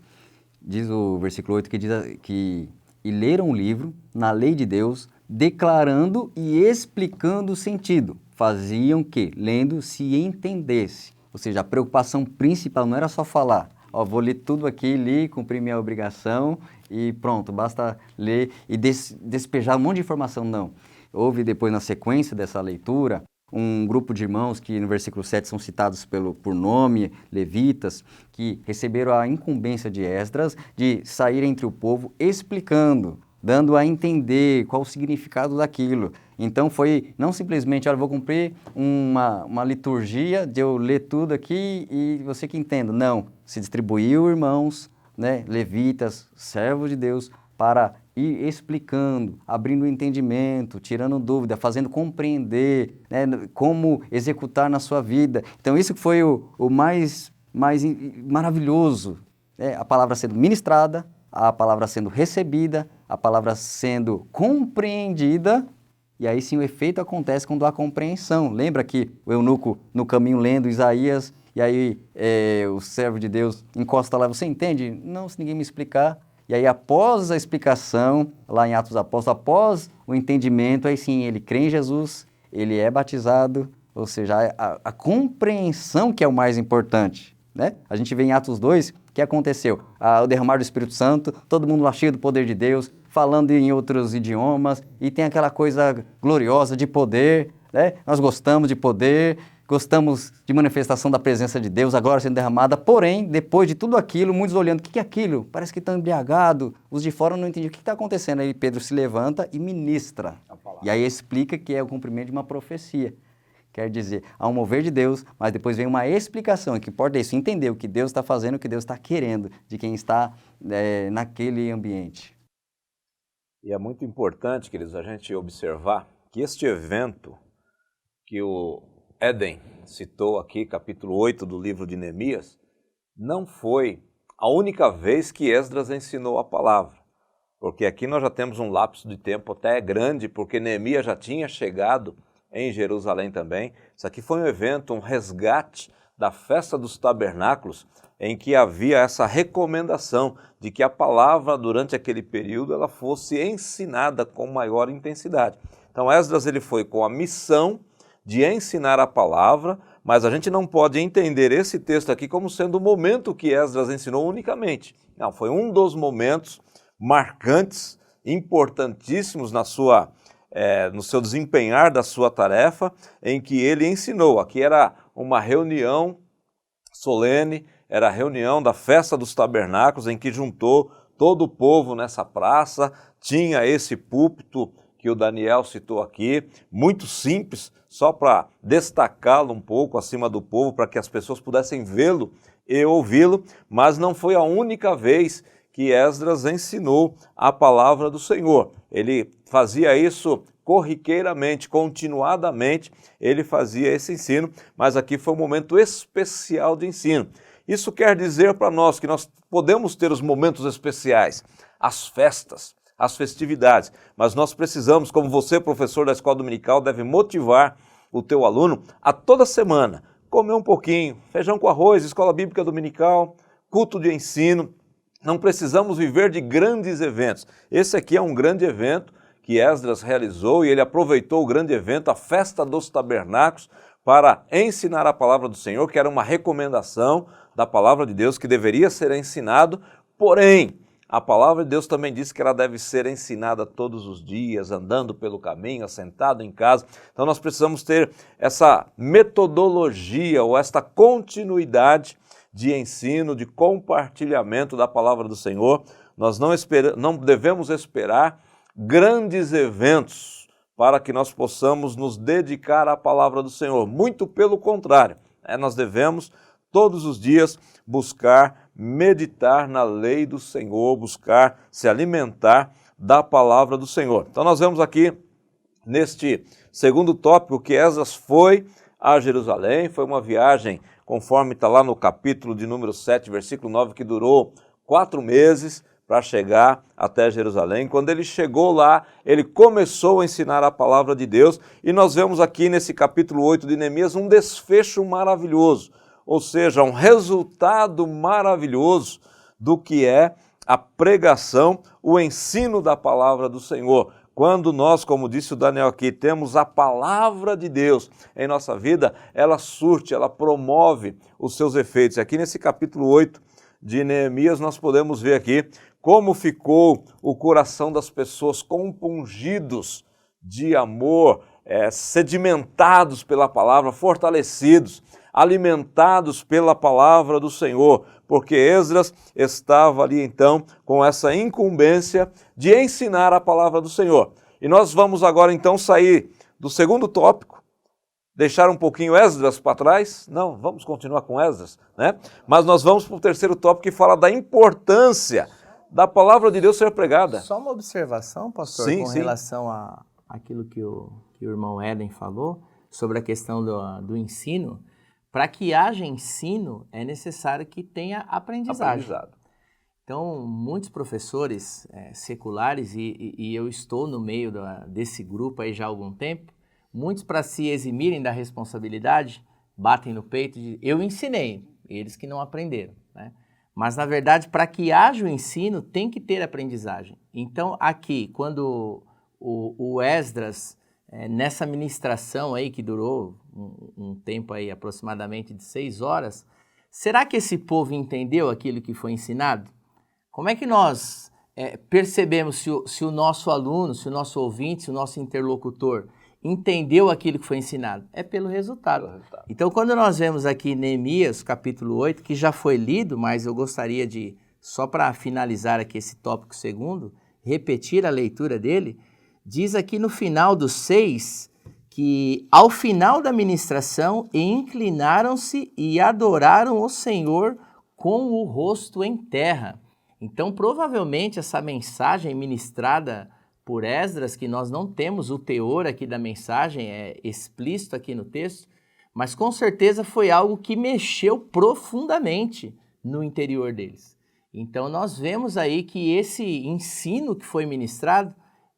Diz o versículo 8 que diz que e leram o livro na lei de Deus, declarando e explicando o sentido. Faziam que, lendo, se entendesse. Ou seja, a preocupação principal não era só falar, vou ler tudo aqui, li, cumpri minha obrigação e pronto, basta ler e despejar um monte de informação, não. Houve depois, na sequência dessa leitura, um grupo de irmãos que no versículo 7 são citados por nome, levitas, que receberam a incumbência de Esdras de sair entre o povo explicando, dando a entender qual o significado daquilo. Então foi não simplesmente, vou cumprir uma liturgia de eu ler tudo aqui e você que entenda. Não, se distribuiu irmãos, né, levitas, servos de Deus, para ir explicando, abrindo o entendimento, tirando dúvida, fazendo compreender, né, como executar na sua vida. Então isso foi o mais maravilhoso, né? A palavra sendo ministrada, a palavra sendo recebida, a palavra sendo compreendida, e aí sim o efeito acontece quando há compreensão. Lembra que o eunuco no caminho lendo Isaías, e aí o servo de Deus encosta lá, você entende? Não, se ninguém me explicar. E aí após a explicação, lá em Atos dos Apóstolos, após o entendimento, aí sim ele crê em Jesus, ele é batizado, ou seja, a compreensão que é o mais importante, né? A gente vê em Atos 2 o que aconteceu, o derramar do Espírito Santo, todo mundo lá cheio do poder de Deus, falando em outros idiomas, e tem aquela coisa gloriosa de poder, né? Nós gostamos de poder, gostamos de manifestação da presença de Deus, a glória sendo derramada, porém, depois de tudo aquilo, muitos olhando, o que é aquilo? Parece que estão embriagados, os de fora não entendiam o que está acontecendo. Aí Pedro se levanta e ministra, e aí explica que é o cumprimento de uma profecia. Quer dizer, há um mover de Deus, mas depois vem uma explicação, o que importa é isso, entender o que Deus está fazendo, o que Deus está querendo, de quem está naquele ambiente. E é muito importante, queridos, a gente observar que este evento que o Éden citou aqui, capítulo 8 do livro de Neemias, não foi a única vez que Esdras ensinou a palavra. Porque aqui nós já temos um lapso de tempo até grande, porque Neemias já tinha chegado em Jerusalém também. Isso aqui foi um evento, um resgate da festa dos tabernáculos, em que havia essa recomendação de que a palavra durante aquele período ela fosse ensinada com maior intensidade. Então Esdras ele foi com a missão de ensinar a palavra, mas a gente não pode entender esse texto aqui como sendo o momento que Esdras ensinou unicamente. Não, foi um dos momentos marcantes, importantíssimos no seu desempenhar da sua tarefa, em que ele ensinou. Aqui era uma reunião solene, era a reunião da festa dos tabernáculos, em que juntou todo o povo nessa praça, tinha esse púlpito que o Daniel citou aqui, muito simples, só para destacá-lo um pouco acima do povo, para que as pessoas pudessem vê-lo e ouvi-lo, mas não foi a única vez que Esdras ensinou a palavra do Senhor. Ele fazia isso corriqueiramente, continuadamente, ele fazia esse ensino, mas aqui foi um momento especial de ensino. Isso quer dizer para nós que nós podemos ter os momentos especiais, as festas, as festividades, mas nós precisamos, como você, professor da escola dominical, deve motivar o teu aluno a toda semana comer um pouquinho, feijão com arroz, escola bíblica dominical, culto de ensino. Não precisamos viver de grandes eventos. Esse aqui é um grande evento que Esdras realizou e ele aproveitou o grande evento, a festa dos tabernáculos, para ensinar a palavra do Senhor, que era uma recomendação da palavra de Deus que deveria ser ensinado, porém, a palavra de Deus também diz que ela deve ser ensinada todos os dias, andando pelo caminho, assentado em casa. Então nós precisamos ter essa metodologia ou esta continuidade de ensino, de compartilhamento da palavra do Senhor. Nós não devemos esperar grandes eventos para que nós possamos nos dedicar à palavra do Senhor. Muito pelo contrário, nós devemos todos os dias buscar meditar na lei do Senhor, buscar se alimentar da palavra do Senhor. Então nós vemos aqui neste segundo tópico que Esdras foi a Jerusalém, foi uma viagem conforme está lá no capítulo de número 7, versículo 9, que durou 4 meses para chegar até Jerusalém. Quando ele chegou lá, ele começou a ensinar a palavra de Deus, e nós vemos aqui nesse capítulo 8 de Neemias um desfecho maravilhoso, ou seja, um resultado maravilhoso do que é a pregação, o ensino da palavra do Senhor. Quando nós, como disse o Daniel aqui, temos a palavra de Deus em nossa vida, ela surte, ela promove os seus efeitos. Aqui nesse capítulo 8 de Neemias nós podemos ver aqui como ficou o coração das pessoas compungidos de amor, sedimentados pela palavra, fortalecidos, alimentados pela palavra do Senhor, porque Esdras estava ali então com essa incumbência de ensinar a palavra do Senhor. E nós vamos agora então sair do segundo tópico, deixar um pouquinho Esdras para trás, não, vamos continuar com Esdras, né? Mas nós vamos para o terceiro tópico que fala da importância da palavra de Deus ser pregada. Só uma observação, pastor, sim, com relação àquilo que o irmão Éden falou, sobre a questão do ensino. Para que haja ensino, é necessário que tenha aprendizagem. Então, muitos professores seculares, e eu estou no meio desse grupo aí já há algum tempo, muitos, para se eximirem da responsabilidade, batem no peito e dizem, eu ensinei, eles que não aprenderam, né? Mas, na verdade, para que haja o ensino, tem que ter aprendizagem. Então, aqui, quando o Esdras, nessa ministração aí que durou um tempo aí aproximadamente de 6 horas, será que esse povo entendeu aquilo que foi ensinado? Como é que nós percebemos se o nosso aluno, se o nosso ouvinte, se o nosso interlocutor entendeu aquilo que foi ensinado? É pelo resultado. Então, quando nós vemos aqui Neemias, capítulo 8, que já foi lido, mas eu gostaria de, só para finalizar aqui esse tópico segundo, repetir a leitura dele, diz aqui no final do 6, que ao final da ministração inclinaram-se e adoraram o Senhor com o rosto em terra. Então, provavelmente, essa mensagem ministrada por Esdras, que nós não temos o teor aqui da mensagem, é explícito aqui no texto, mas com certeza foi algo que mexeu profundamente no interior deles. Então, nós vemos aí que esse ensino que foi ministrado,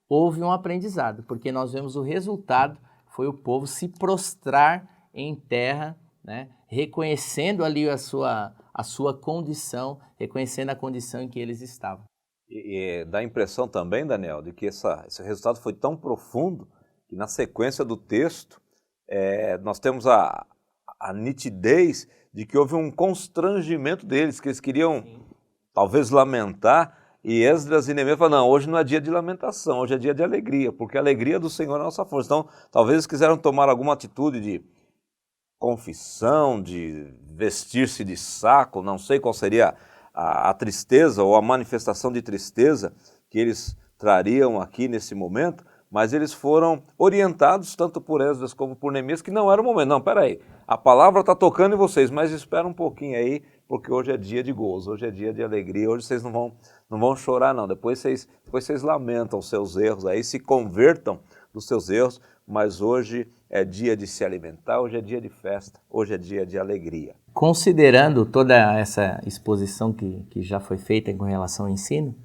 houve um aprendizado, porque nós vemos o resultado, foi o povo se prostrar em terra, né, reconhecendo ali a sua condição, reconhecendo a condição em que eles estavam. E dá a impressão também, Daniel, de que esse resultado foi tão profundo que na sequência do texto nós temos a nitidez de que houve um constrangimento deles, que eles queriam talvez lamentar, e Esdras e Neemias falaram, não, hoje não é dia de lamentação, hoje é dia de alegria, porque a alegria do Senhor é a nossa força. Então, talvez eles quiseram tomar alguma atitude de confissão, de vestir-se de saco, não sei qual seria a tristeza ou a manifestação de tristeza que eles trariam aqui nesse momento, mas eles foram orientados tanto por Esdras como por Neemias que não era o momento. Não, peraí, a palavra está tocando em vocês, mas espera um pouquinho aí, porque hoje é dia de gozo, hoje é dia de alegria, hoje vocês não vão chorar não, depois vocês lamentam os seus erros, aí se convertam dos seus erros, mas hoje é dia de se alimentar, hoje é dia de festa, hoje é dia de alegria. Considerando toda essa exposição que já foi feita com relação ao ensino,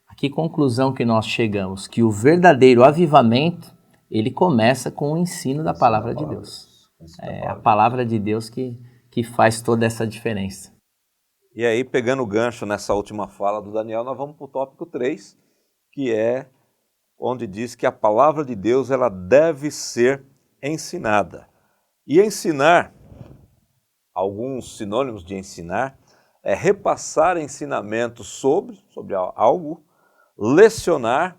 a que conclusão que nós chegamos? Que o verdadeiro avivamento, ele começa com o ensino da palavra de Deus. É a palavra de Deus que faz toda essa diferença. E aí, pegando o gancho nessa última fala do Daniel, nós vamos para o tópico 3, que é onde diz que a palavra de Deus ela deve ser ensinada. E ensinar, alguns sinônimos de ensinar, é repassar ensinamentos sobre algo, lecionar,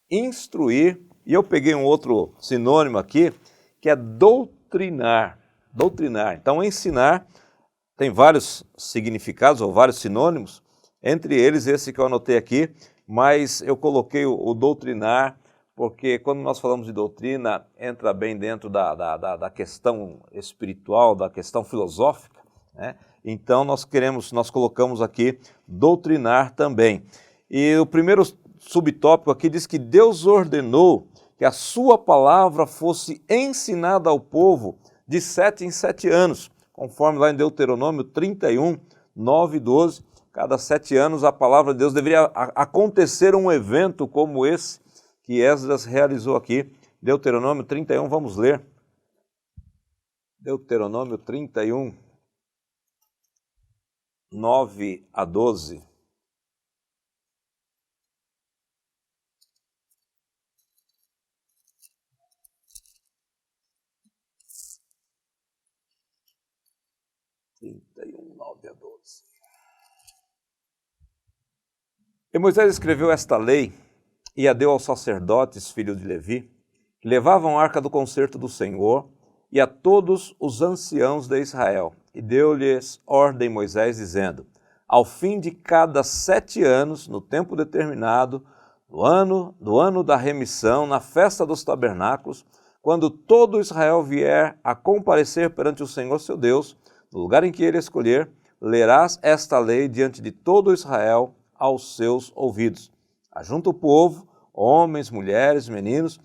instruir, e eu peguei um outro sinônimo aqui, que é doutrinar. Então, ensinar tem vários significados ou vários sinônimos, entre eles esse que eu anotei aqui, mas eu coloquei o doutrinar, porque quando nós falamos de doutrina, entra bem dentro da questão espiritual, da questão filosófica, né? Então nós colocamos aqui doutrinar também. E o primeiro subtópico aqui diz que Deus ordenou que a sua palavra fosse ensinada ao povo de 7 em 7 anos, conforme lá em Deuteronômio 31, 9 e 12, cada 7 anos a palavra de Deus deveria acontecer um evento como esse que Esdras realizou aqui. Deuteronômio 31, vamos ler. Deuteronômio 31, 9 a 12. E Moisés escreveu esta lei e a deu aos sacerdotes, filhos de Levi, que levavam a arca do concerto do Senhor, e a todos os anciãos de Israel. E deu-lhes ordem Moisés, dizendo: ao fim de cada 7 anos, no tempo determinado, do ano da remissão, na festa dos tabernáculos, quando todo Israel vier a comparecer perante o Senhor seu Deus, no lugar em que ele escolher, lerás esta lei diante de todo Israel aos seus ouvidos. Ajunta o povo, homens, mulheres, meninos,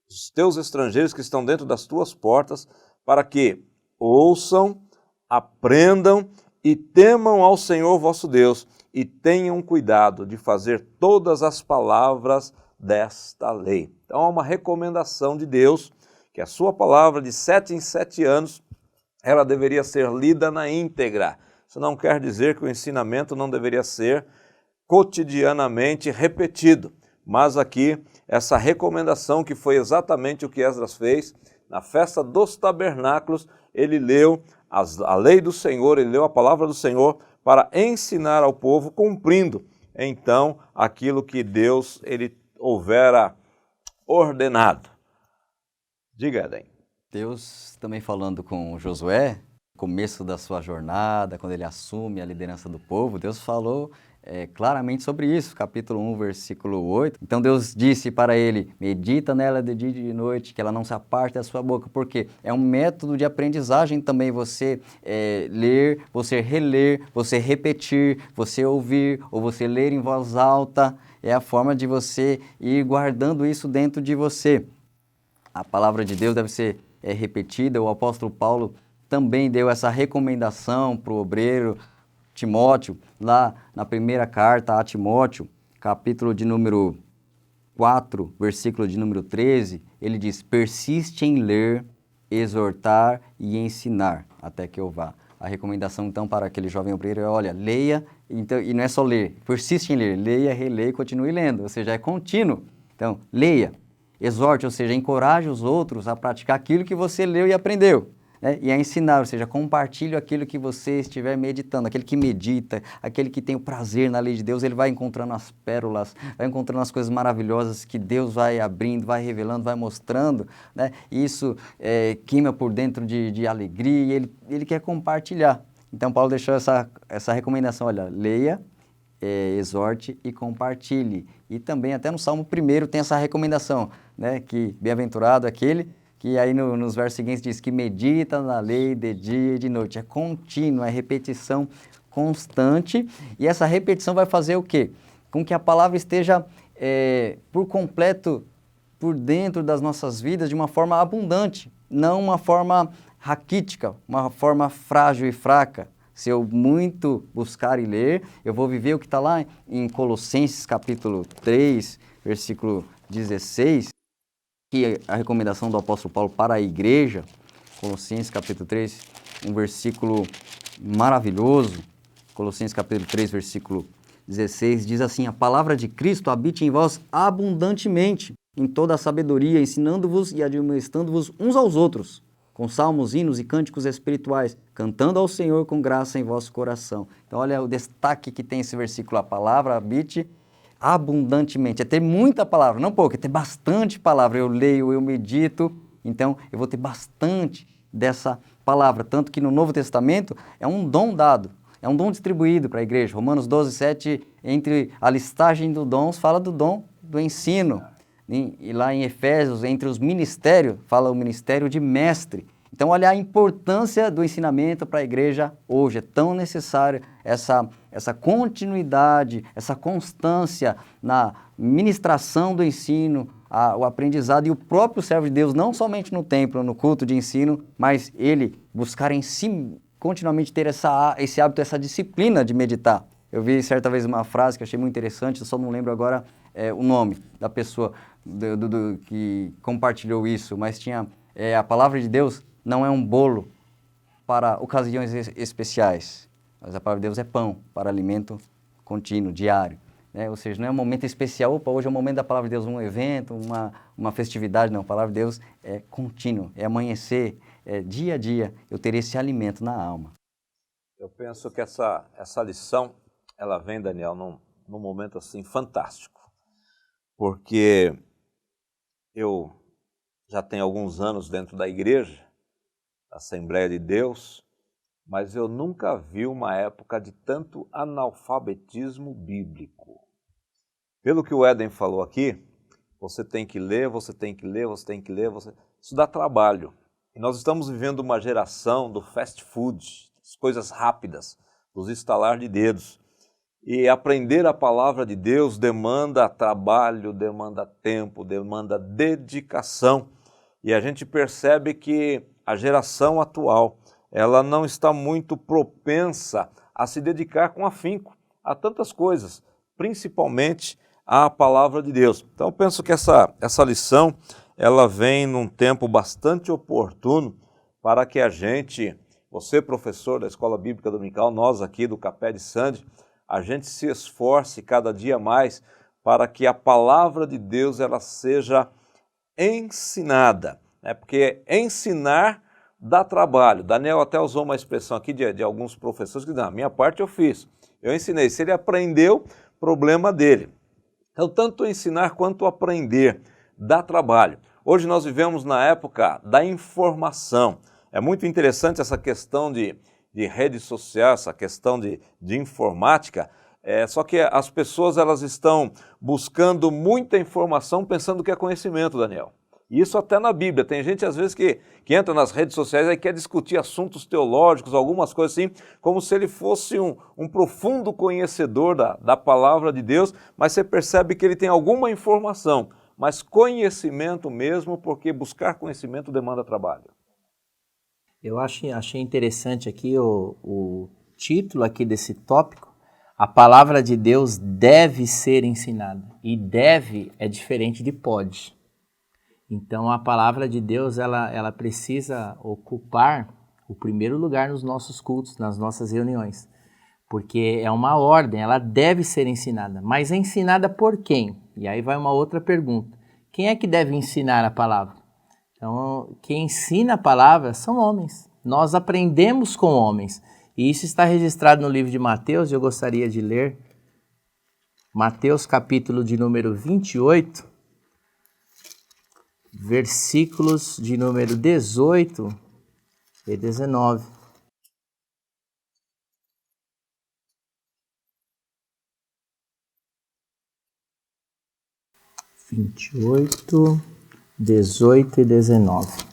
os teus estrangeiros que estão dentro das tuas portas, para que ouçam, aprendam e temam ao Senhor vosso Deus, e tenham cuidado de fazer todas as palavras desta lei. Então, é uma recomendação de Deus, que a sua palavra de 7 em 7 anos, ela deveria ser lida na íntegra. Isso não quer dizer que o ensinamento não deveria ser cotidianamente repetido, mas aqui essa recomendação, que foi exatamente o que Esdras fez, na festa dos tabernáculos, ele leu a lei do Senhor, ele leu a palavra do Senhor para ensinar ao povo, cumprindo então aquilo que Deus ele houvera ordenado. Diga, Eden. Deus também falando com Josué, no começo da sua jornada, quando ele assume a liderança do povo, Deus falou claramente sobre isso, capítulo 1, versículo 8. Então Deus disse para ele: medita nela de dia e de noite, que ela não se aparte da sua boca, porque é um método de aprendizagem também, você ler, você reler, você repetir, você ouvir, ou você ler em voz alta, é a forma de você ir guardando isso dentro de você. A palavra de Deus deve ser repetida. O apóstolo Paulo também deu essa recomendação para o obreiro Timóteo, lá na primeira carta a Timóteo, capítulo de número 4, versículo de número 13, ele diz: persiste em ler, exortar e ensinar, até que eu vá. A recomendação, então, para aquele jovem obreiro é: olha, leia, então, e não é só ler, persiste em ler, leia, releia e continue lendo, ou seja, é contínuo. Então, leia, exorte, ou seja, encoraje os outros a praticar aquilo que você leu e aprendeu. E a ensinar, ou seja, compartilhe aquilo que você estiver meditando. Aquele que medita, aquele que tem o prazer na lei de Deus, ele vai encontrando as pérolas, vai encontrando as coisas maravilhosas que Deus vai abrindo, vai revelando, vai mostrando, né? E isso queima por dentro de alegria, e ele quer compartilhar. Então Paulo deixou essa recomendação: olha, leia, exorte e compartilhe. E também até no Salmo 1 tem essa recomendação, né? Que bem-aventurado aquele que aí nos versos seguintes diz que medita na lei de dia e de noite. É contínuo, é repetição constante, e essa repetição vai fazer o quê? Com que a palavra esteja por completo por dentro das nossas vidas de uma forma abundante, não uma forma raquítica, uma forma frágil e fraca. Se eu muito buscar e ler, eu vou viver o que está lá em Colossenses capítulo 3, versículo 16, que é a recomendação do apóstolo Paulo para a igreja. Colossenses capítulo 3, um versículo maravilhoso. Colossenses capítulo 3, versículo 16, diz assim: a palavra de Cristo habite em vós abundantemente, em toda a sabedoria, ensinando-vos e admoestando-vos uns aos outros, com salmos, hinos e cânticos espirituais, cantando ao Senhor com graça em vosso coração. Então olha o destaque que tem esse versículo: a palavra habite abundantemente. É ter muita palavra, não pouco, é ter bastante palavra. Eu leio, eu medito, então eu vou ter bastante dessa palavra. Tanto que no Novo Testamento é um dom dado, é um dom distribuído para a igreja. Romanos 12, 7, entre a listagem dos dons, fala do dom do ensino. E lá em Efésios, entre os ministérios, fala o ministério de mestre. Então, olha a importância do ensinamento para a igreja hoje. É tão necessário essa continuidade, essa constância na ministração do ensino, o aprendizado, e o próprio servo de Deus, não somente no templo, no culto de ensino, mas ele buscar em si continuamente ter esse hábito, essa disciplina de meditar. Eu vi certa vez uma frase que eu achei muito interessante, eu só não lembro agora o nome da pessoa que compartilhou isso, mas tinha a palavra de Deus não é um bolo para ocasiões especiais, mas a palavra de Deus é pão para alimento contínuo, diário. Ou seja, não é um momento especial, opa, hoje é o momento da palavra de Deus, um evento, uma festividade, não. A palavra de Deus é contínuo, é amanhecer, é dia a dia eu ter esse alimento na alma. Eu penso que essa lição, ela vem, Daniel, num momento assim fantástico, porque eu já tenho alguns anos dentro da igreja, da Assembleia de Deus, mas eu nunca vi uma época de tanto analfabetismo bíblico. Pelo que o Éden falou aqui, você tem que ler, você tem que ler, você tem que ler, isso dá trabalho. E nós estamos vivendo uma geração do fast food, das coisas rápidas, dos estalar de dedos. E aprender a palavra de Deus demanda trabalho, demanda tempo, demanda dedicação. E a gente percebe que a geração atual, ela não está muito propensa a se dedicar com afinco a tantas coisas, principalmente à palavra de Deus. Então eu penso que essa lição, ela vem num tempo bastante oportuno para que a gente, você professor da Escola Bíblica Dominical, nós aqui do Capé de Sande, a gente se esforce cada dia mais para que a palavra de Deus ela seja ensinada, né? Porque ensinar dá trabalho. Daniel até usou uma expressão aqui de alguns professores que dizem, a minha parte eu fiz, eu ensinei, se ele aprendeu, problema dele. Então, tanto ensinar quanto aprender dá trabalho. Hoje nós vivemos na época da informação. É muito interessante essa questão de redes sociais, essa questão de informática, só que as pessoas elas estão buscando muita informação pensando que é conhecimento, Daniel. E isso até na Bíblia. Tem gente às vezes que entra nas redes sociais e quer discutir assuntos teológicos, algumas coisas assim, como se ele fosse um profundo conhecedor da palavra de Deus, mas você percebe que ele tem alguma informação, mas conhecimento mesmo, porque buscar conhecimento demanda trabalho. Eu achei interessante aqui o título aqui desse tópico. A palavra de Deus deve ser ensinada. E deve é diferente de pode. Então a palavra de Deus ela precisa ocupar o primeiro lugar nos nossos cultos, nas nossas reuniões. Porque é uma ordem, ela deve ser ensinada. Mas é ensinada por quem? E aí vai uma outra pergunta. Quem é que deve ensinar a palavra? Então, quem ensina a palavra são homens. Nós aprendemos com homens. E isso está registrado no livro de Mateus, e eu gostaria de ler. Mateus, capítulo de número 28, versículos de número 18 e 19. Vinte e oito, 18 e 19.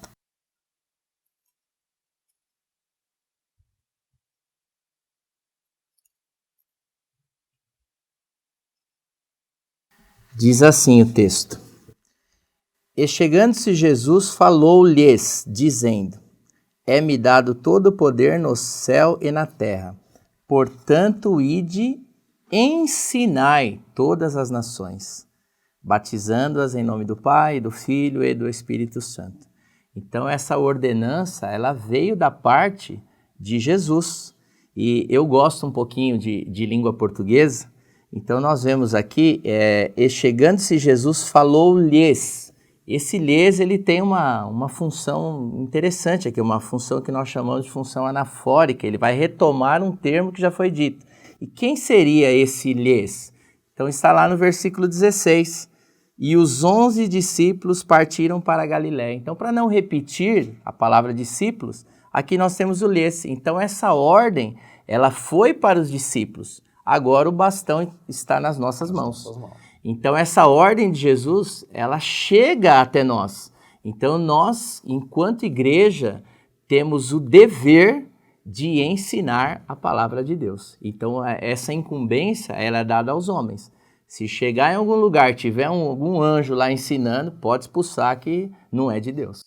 Diz assim o texto. E chegando-se Jesus, falou-lhes, dizendo, é-me dado todo o poder no céu e na terra. Portanto, ide, ensinai todas as nações, batizando-as em nome do Pai, do Filho e do Espírito Santo. Então, essa ordenança, ela veio da parte de Jesus. E eu gosto um pouquinho de língua portuguesa, então nós vemos aqui, e chegando-se Jesus, falou-lhes. Esse lhes, ele tem uma função interessante aqui, uma função que nós chamamos de função anafórica, ele vai retomar um termo que já foi dito. E quem seria esse lhes? Então está lá no versículo 16. E os 11 discípulos partiram para a Galiléia. Então, para não repetir a palavra discípulos, aqui nós temos o lhes. Então, essa ordem, ela foi para os discípulos. Agora o bastão está nas nossas mãos. Então, essa ordem de Jesus, ela chega até nós. Então, nós, enquanto igreja, temos o dever de ensinar a palavra de Deus. Então, essa incumbência, ela é dada aos homens. Se chegar em algum lugar, tiver algum anjo lá ensinando, pode expulsar que não é de Deus.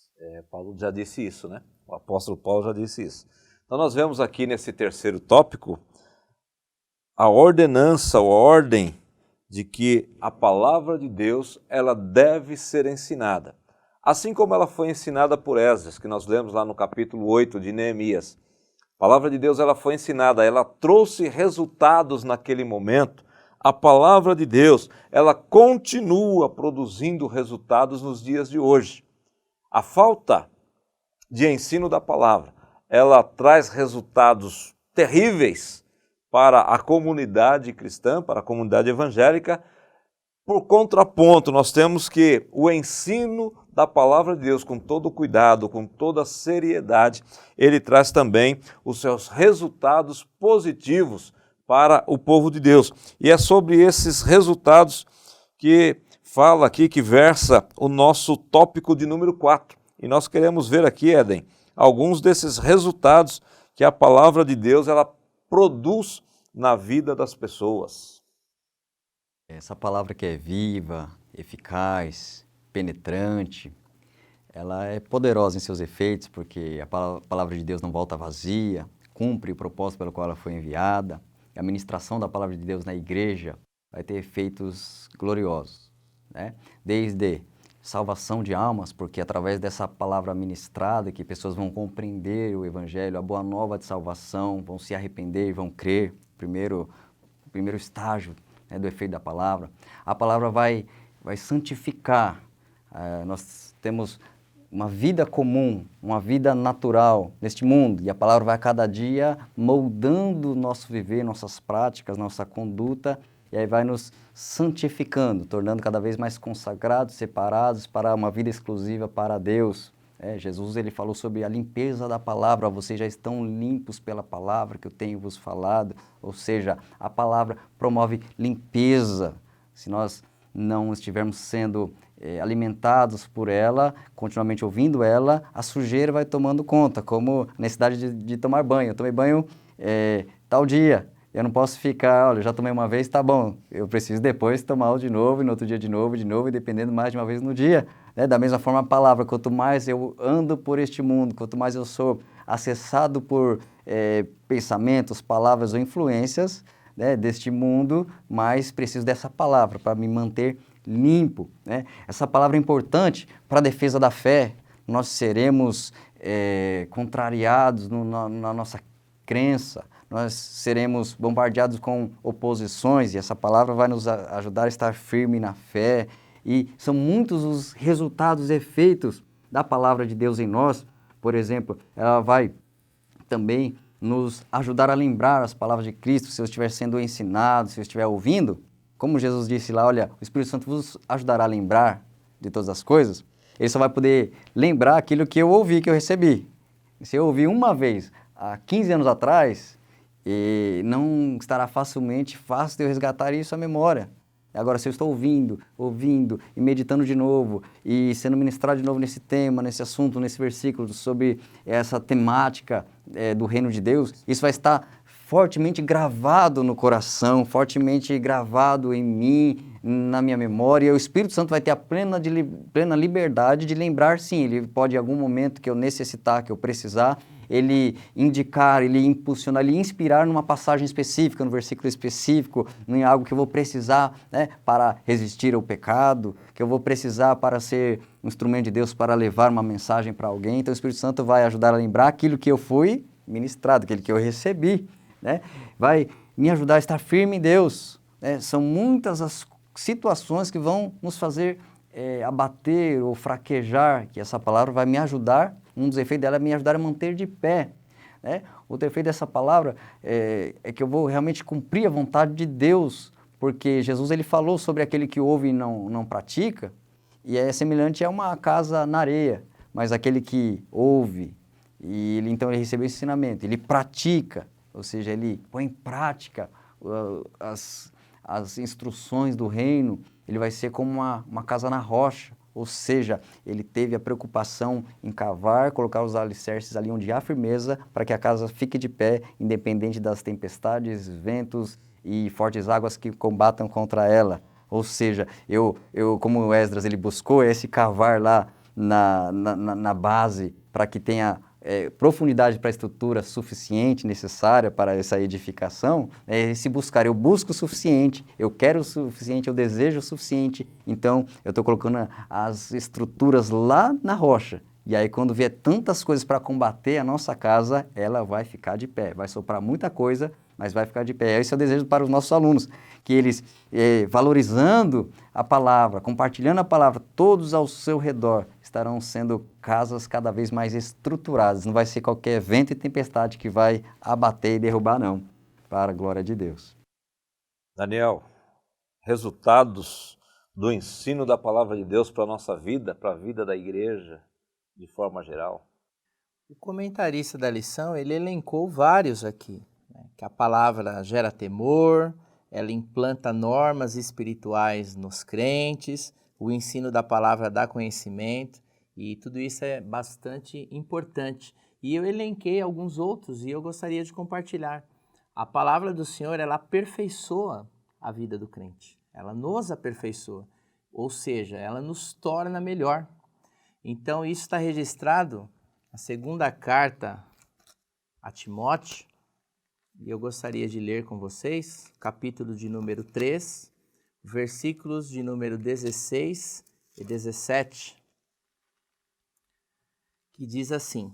Paulo já disse isso, né? O apóstolo Paulo já disse isso. Então nós vemos aqui nesse terceiro tópico a ordenança, a ordem de que a palavra de Deus ela deve ser ensinada. Assim como ela foi ensinada por Esdras, que nós lemos lá no capítulo 8 de Neemias. A palavra de Deus ela foi ensinada, ela trouxe resultados naquele momento. A palavra de Deus ela continua produzindo resultados nos dias de hoje. A falta de ensino da palavra, ela traz resultados terríveis para a comunidade cristã, para a comunidade evangélica. Por contraponto, nós temos que o ensino da palavra de Deus, com todo o cuidado, com toda a seriedade, ele traz também os seus resultados positivos para o povo de Deus. E é sobre esses resultados que fala aqui, que versa o nosso tópico de número 4. E nós queremos ver aqui, Éden, alguns desses resultados que a palavra de Deus ela produz na vida das pessoas. Essa palavra que é viva, eficaz, penetrante, ela é poderosa em seus efeitos, porque a palavra de Deus não volta vazia, cumpre o propósito pelo qual ela foi enviada. A ministração da palavra de Deus na igreja vai ter efeitos gloriosos, né? Desde salvação de almas, porque através dessa palavra ministrada que pessoas vão compreender o evangelho, a boa nova de salvação, vão se arrepender e vão crer, primeiro estágio, né, do efeito da palavra. A palavra vai santificar. Nós temos uma vida comum, uma vida natural neste mundo, e a palavra vai a cada dia moldando o nosso viver, nossas práticas, nossa conduta, e aí vai nos santificando, tornando cada vez mais consagrados, separados para uma vida exclusiva para Deus. Jesus ele falou sobre a limpeza da palavra, vocês já estão limpos pela palavra que eu tenho vos falado, ou seja, a palavra promove limpeza. Se nós não estivermos sendo alimentados por ela, continuamente ouvindo ela, a sujeira vai tomando conta, como a necessidade de tomar banho. Eu tomei banho tal dia, eu não posso ficar, olha, já tomei uma vez, tá bom, eu preciso depois tomar de novo, e no outro dia de novo, e dependendo mais de uma vez no dia. Né? Da mesma forma a palavra, quanto mais eu ando por este mundo, quanto mais eu sou acessado por pensamentos, palavras ou influências, né, deste mundo, mais preciso dessa palavra para me manter limpo. Né? Essa palavra é importante para a defesa da fé. Nós seremos contrariados na nossa crença, nós seremos bombardeados com oposições, e essa palavra vai nos ajudar a estar firme na fé. E são muitos os resultados e efeitos da palavra de Deus em nós. Por exemplo, ela vai também nos ajudar a lembrar as palavras de Cristo, se eu estiver sendo ensinado, se eu estiver ouvindo. Como Jesus disse lá, olha, o Espírito Santo vos ajudará a lembrar de todas as coisas. Ele só vai poder lembrar aquilo que eu ouvi, que eu recebi. Se eu ouvi uma vez, há 15 anos atrás, não estará fácil de eu resgatar isso à memória. Agora, se eu estou ouvindo e meditando de novo e sendo ministrado de novo nesse tema, nesse assunto, nesse versículo, sobre essa temática do reino de Deus, isso vai estar fortemente gravado no coração, fortemente gravado em mim, na minha memória, e o Espírito Santo vai ter a plena liberdade de lembrar, sim, ele pode em algum momento que eu necessitar, que eu precisar, ele indicar, ele impulsionar, ele inspirar numa passagem específica, no versículo específico, em algo que eu vou precisar, né, para resistir ao pecado, que eu vou precisar para ser um instrumento de Deus para levar uma mensagem para alguém. Então o Espírito Santo vai ajudar a lembrar aquilo que eu fui ministrado, aquilo que eu recebi, né? Vai me ajudar a estar firme em Deus. Né? São muitas as situações que vão nos fazer abater ou fraquejar, que essa palavra vai me ajudar. Um dos efeitos dela é me ajudar a manter de pé. Né? Outro efeito dessa palavra é que eu vou realmente cumprir a vontade de Deus, porque Jesus ele falou sobre aquele que ouve e não pratica, e é semelhante a uma casa na areia, mas aquele que ouve, então ele recebeu esse ensinamento, ele pratica, ou seja, ele põe em prática as instruções do reino, ele vai ser como uma casa na rocha. Ou seja, ele teve a preocupação em cavar, colocar os alicerces ali onde há firmeza, para que a casa fique de pé, independente das tempestades, ventos e fortes águas que combatam contra ela. Ou seja, como o Esdras ele buscou esse cavar lá na base, para que tenha profundidade para a estrutura suficiente, necessária para essa edificação, se buscar, eu busco o suficiente, eu quero o suficiente, eu desejo o suficiente, então eu estou colocando as estruturas lá na rocha. E aí quando vier tantas coisas para combater a nossa casa, ela vai ficar de pé, vai soprar muita coisa, mas vai ficar de pé. Esse é o desejo para os nossos alunos, que eles, valorizando a palavra, compartilhando a palavra, todos ao seu redor, estarão sendo casas cada vez mais estruturadas. Não vai ser qualquer vento e tempestade que vai abater e derrubar, não, para a glória de Deus. Daniel, resultados do ensino da palavra de Deus para a nossa vida, para a vida da igreja, de forma geral. O comentarista da lição, ele elencou vários aqui, né? Que a palavra gera temor, ela implanta normas espirituais nos crentes, o ensino da palavra dá conhecimento, e tudo isso é bastante importante. E eu elenquei alguns outros e eu gostaria de compartilhar. A palavra do Senhor, ela aperfeiçoa a vida do crente, ela nos aperfeiçoa, ou seja, ela nos torna melhor. Então, isso está registrado na segunda carta a Timóteo, e eu gostaria de ler com vocês, capítulo de número 3, versículos de número 16 e 17, que diz assim: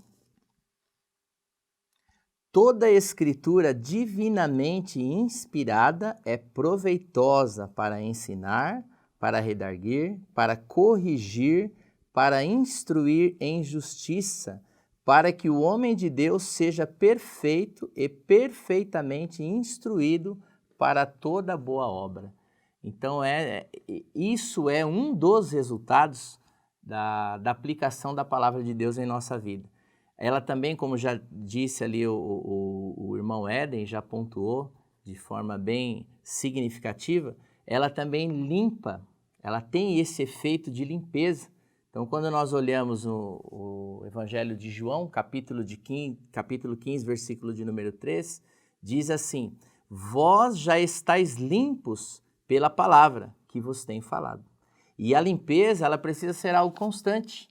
toda a escritura divinamente inspirada é proveitosa para ensinar, para redarguir, para corrigir, para instruir em justiça, para que o homem de Deus seja perfeito e perfeitamente instruído para toda boa obra. Então, isso é um dos resultados da aplicação da palavra de Deus em nossa vida. Ela também, como já disse ali o irmão Éden, já pontuou de forma bem significativa, ela também limpa, ela tem esse efeito de limpeza. Então, quando nós olhamos o Evangelho de João, capítulo 15, versículo de número 3, diz assim: vós já estáis limpos pela palavra que vos tem falado. E a limpeza, ela precisa ser algo constante.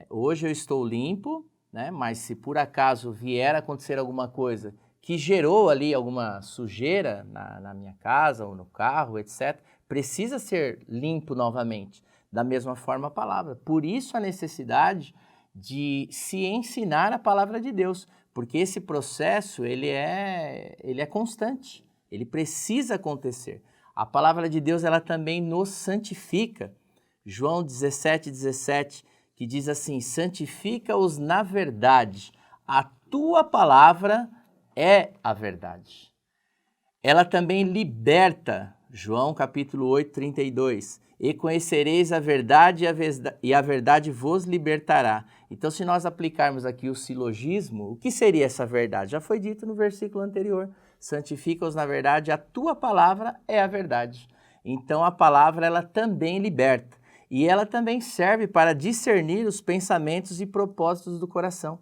Hoje eu estou limpo, né? Mas se por acaso vier a acontecer alguma coisa que gerou ali alguma sujeira na minha casa ou no carro, etc., precisa ser limpo novamente. Da mesma forma a palavra. Por isso a necessidade de se ensinar a palavra de Deus, porque esse processo ele é constante, ele precisa acontecer. A palavra de Deus ela também nos santifica. João 17, que diz assim: santifica-os na verdade, a tua palavra é a verdade. Ela também liberta, João capítulo 8, 32, e conhecereis a verdade e a verdade vos libertará. Então, se nós aplicarmos aqui o silogismo, o que seria essa verdade? Já foi dito no versículo anterior: santifica-os na verdade, a tua palavra é a verdade. Então, a palavra ela também liberta. E ela também serve para discernir os pensamentos e propósitos do coração.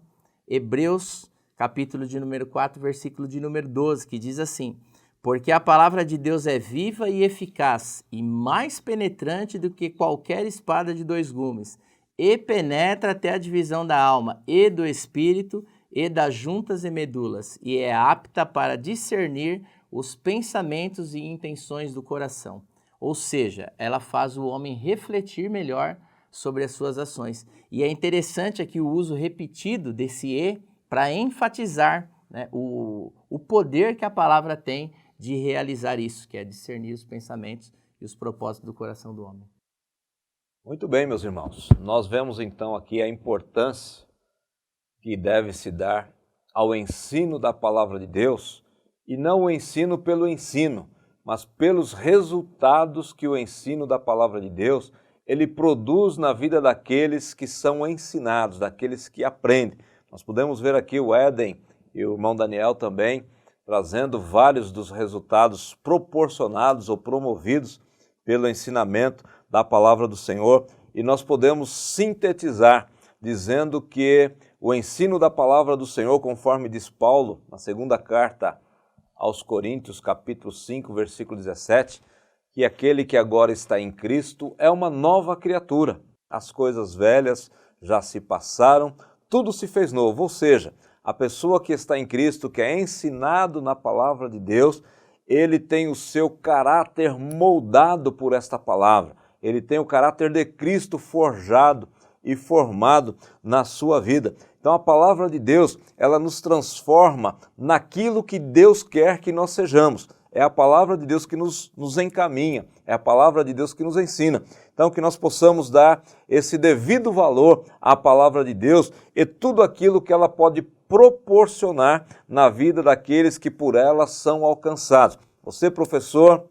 Hebreus, capítulo de número 4, versículo de número 12, que diz assim: porque a palavra de Deus é viva e eficaz, e mais penetrante do que qualquer espada de dois gumes, e penetra até a divisão da alma e do espírito, e das juntas e medulas, e é apta para discernir os pensamentos e intenções do coração. Ou seja, ela faz o homem refletir melhor sobre as suas ações. E é interessante aqui o uso repetido desse "e" para enfatizar, né, o poder que a palavra tem de realizar isso, que é discernir os pensamentos e os propósitos do coração do homem. Muito bem, meus irmãos. Nós vemos então aqui a importância que deve se dar ao ensino da palavra de Deus, e não o ensino pelo ensino, mas pelos resultados que o ensino da palavra de Deus ele produz na vida daqueles que são ensinados, daqueles que aprendem. Nós podemos ver aqui o Éden e o irmão Daniel também trazendo vários dos resultados proporcionados ou promovidos pelo ensinamento da palavra do Senhor, e nós podemos sintetizar dizendo que o ensino da palavra do Senhor, conforme diz Paulo na segunda carta aos Coríntios, capítulo 5, versículo 17, que aquele que agora está em Cristo é uma nova criatura. As coisas velhas já se passaram, tudo se fez novo. Ou seja, a pessoa que está em Cristo, que é ensinado na palavra de Deus, ele tem o seu caráter moldado por esta palavra. Ele tem o caráter de Cristo forjado e formado na sua vida. Então a palavra de Deus, ela nos transforma naquilo que Deus quer que nós sejamos. É a palavra de Deus que nos encaminha, é a palavra de Deus que nos ensina. Então que nós possamos dar esse devido valor à palavra de Deus e tudo aquilo que ela pode proporcionar na vida daqueles que por ela são alcançados. Você, professor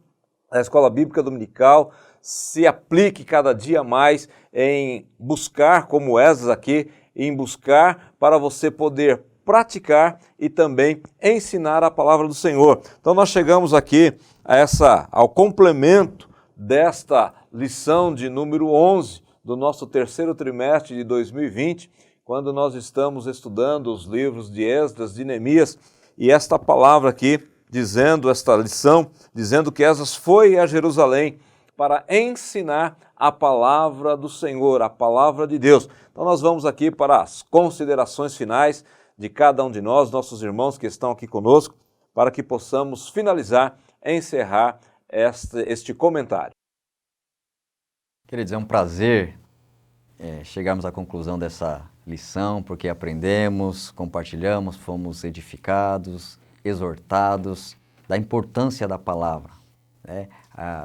da Escola Bíblica Dominical, se aplique cada dia mais em buscar, como Esdras aqui, em buscar para você poder praticar e também ensinar a palavra do Senhor. Então nós chegamos aqui ao complemento desta lição de número 11 do nosso terceiro trimestre de 2020, quando nós estamos estudando os livros de Esdras, de Neemias, e esta palavra aqui, esta lição, dizendo que Esdras foi a Jerusalém para ensinar a palavra do Senhor, a palavra de Deus. Então nós vamos aqui para as considerações finais de cada um de nós, nossos irmãos que estão aqui conosco, para que possamos finalizar, encerrar este comentário. Queridos, é um prazer chegarmos à conclusão dessa lição, porque aprendemos, compartilhamos, fomos edificados, exortados da importância da palavra, né?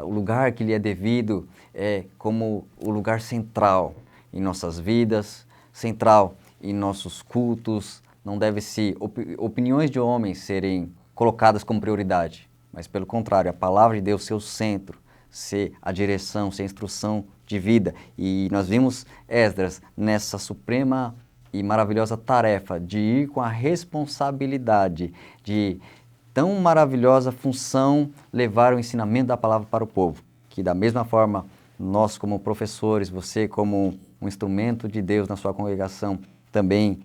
O lugar que lhe é devido é como o lugar central em nossas vidas, central em nossos cultos. Não deve ser opiniões de homens serem colocadas como prioridade, mas pelo contrário, a palavra de Deus ser o centro, ser a direção, ser a instrução de vida. E nós vimos Esdras nessa suprema e maravilhosa tarefa de ir com a responsabilidade de tão maravilhosa função levar o ensinamento da palavra para o povo, que da mesma forma nós como professores, você como um instrumento de Deus na sua congregação, também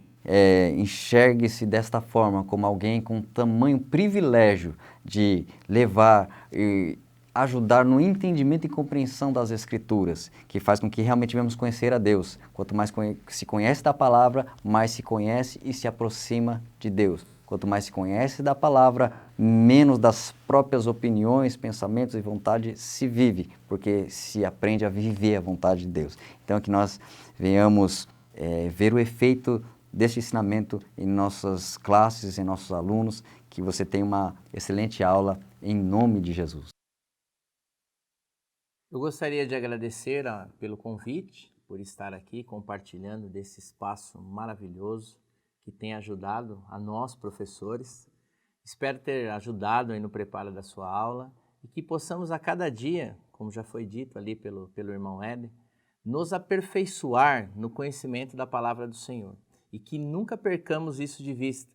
enxergue-se desta forma como alguém com tamanho privilégio de levar e ajudar no entendimento e compreensão das Escrituras, que faz com que realmente venhamos conhecer a Deus. Quanto mais se conhece da palavra, mais se conhece e se aproxima de Deus. Quanto mais se conhece da palavra, menos das próprias opiniões, pensamentos e vontade se vive, porque se aprende a viver a vontade de Deus. Então, que nós venhamos ver o efeito deste ensinamento em nossas classes, em nossos alunos, que você tenha uma excelente aula em nome de Jesus. Eu gostaria de agradecer pelo convite, por estar aqui compartilhando desse espaço maravilhoso que tem ajudado a nós, professores. Espero ter ajudado aí no preparo da sua aula e que possamos a cada dia, como já foi dito ali pelo irmão Éder, nos aperfeiçoar no conhecimento da palavra do Senhor e que nunca percamos isso de vista,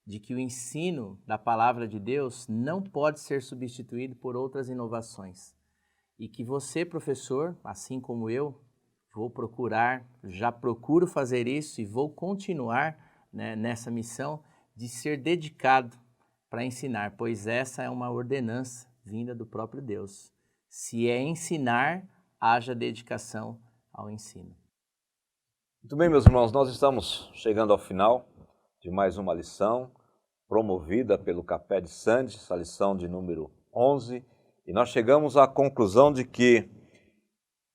de que o ensino da palavra de Deus não pode ser substituído por outras inovações. E que você, professor, assim como eu, já procuro fazer isso e vou continuar, né, nessa missão de ser dedicado para ensinar, pois essa é uma ordenança vinda do próprio Deus. Se é ensinar, haja dedicação ao ensino. Muito bem, meus irmãos, nós estamos chegando ao final de mais uma lição promovida pelo Café de Sandes, essa lição de número 11, e nós chegamos à conclusão de que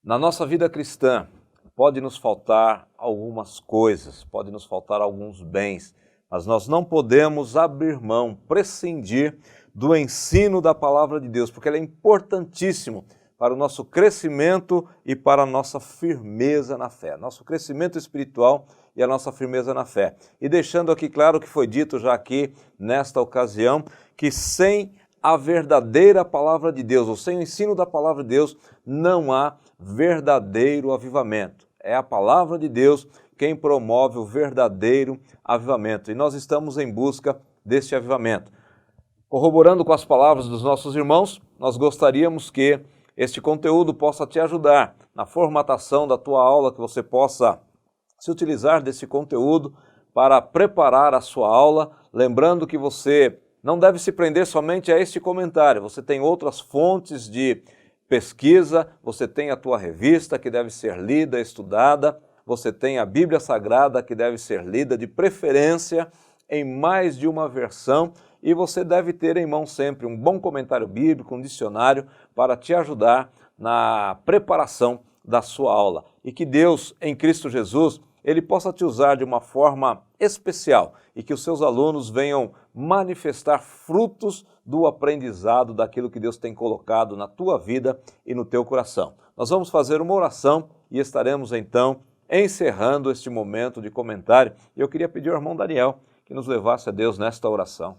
na nossa vida cristã pode nos faltar algumas coisas, pode nos faltar alguns bens, mas nós não podemos abrir mão, prescindir do ensino da palavra de Deus, porque ele é importantíssimo para o nosso crescimento e para a nossa firmeza na fé, nosso crescimento espiritual e a nossa firmeza na fé. E deixando aqui claro o que foi dito já aqui nesta ocasião, que sem a verdadeira palavra de Deus, ou sem o ensino da palavra de Deus, não há verdadeiro avivamento. É a palavra de Deus quem promove o verdadeiro avivamento. E nós estamos em busca deste avivamento. Corroborando com as palavras dos nossos irmãos, nós gostaríamos que este conteúdo possa te ajudar na formatação da tua aula, que você possa se utilizar desse conteúdo para preparar a sua aula, lembrando que você não deve se prender somente a este comentário, você tem outras fontes de pesquisa, você tem a tua revista que deve ser lida, estudada, você tem a Bíblia Sagrada que deve ser lida de preferência em mais de uma versão e você deve ter em mão sempre um bom comentário bíblico, um dicionário para te ajudar na preparação da sua aula. E que Deus, em Cristo Jesus, Ele possa te usar de uma forma especial e que os seus alunos venham manifestar frutos do aprendizado daquilo que Deus tem colocado na tua vida e no teu coração. Nós vamos fazer uma oração e estaremos então encerrando este momento de comentário. E eu queria pedir ao irmão Daniel que nos levasse a Deus nesta oração.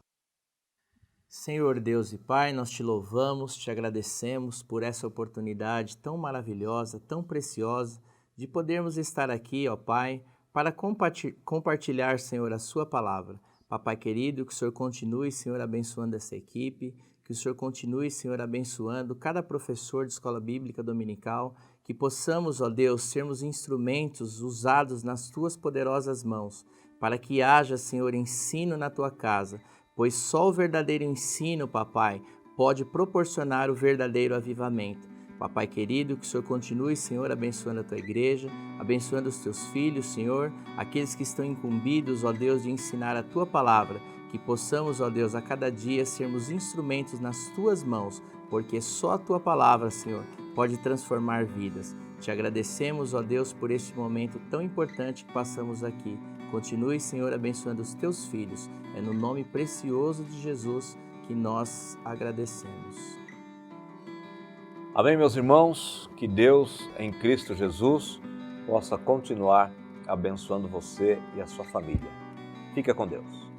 Senhor Deus e Pai, nós te louvamos, te agradecemos por essa oportunidade tão maravilhosa, tão preciosa, de podermos estar aqui, ó Pai, para compartilhar, Senhor, a sua palavra. Papai querido, que o Senhor continue, Senhor, abençoando essa equipe, que o Senhor continue, Senhor, abençoando cada professor de escola bíblica dominical, que possamos, ó Deus, sermos instrumentos usados nas tuas poderosas mãos, para que haja, Senhor, ensino na tua casa, pois só o verdadeiro ensino, papai, pode proporcionar o verdadeiro avivamento. Papai querido, que o Senhor continue, Senhor, abençoando a tua igreja, abençoando os teus filhos, Senhor, aqueles que estão incumbidos, ó Deus, de ensinar a tua palavra, que possamos, ó Deus, a cada dia sermos instrumentos nas tuas mãos, porque só a tua palavra, Senhor, pode transformar vidas. Te agradecemos, ó Deus, por este momento tão importante que passamos aqui. Continue, Senhor, abençoando os teus filhos. É no nome precioso de Jesus que nós agradecemos. Amém, meus irmãos? Que Deus, em Cristo Jesus, possa continuar abençoando você e a sua família. Fica com Deus.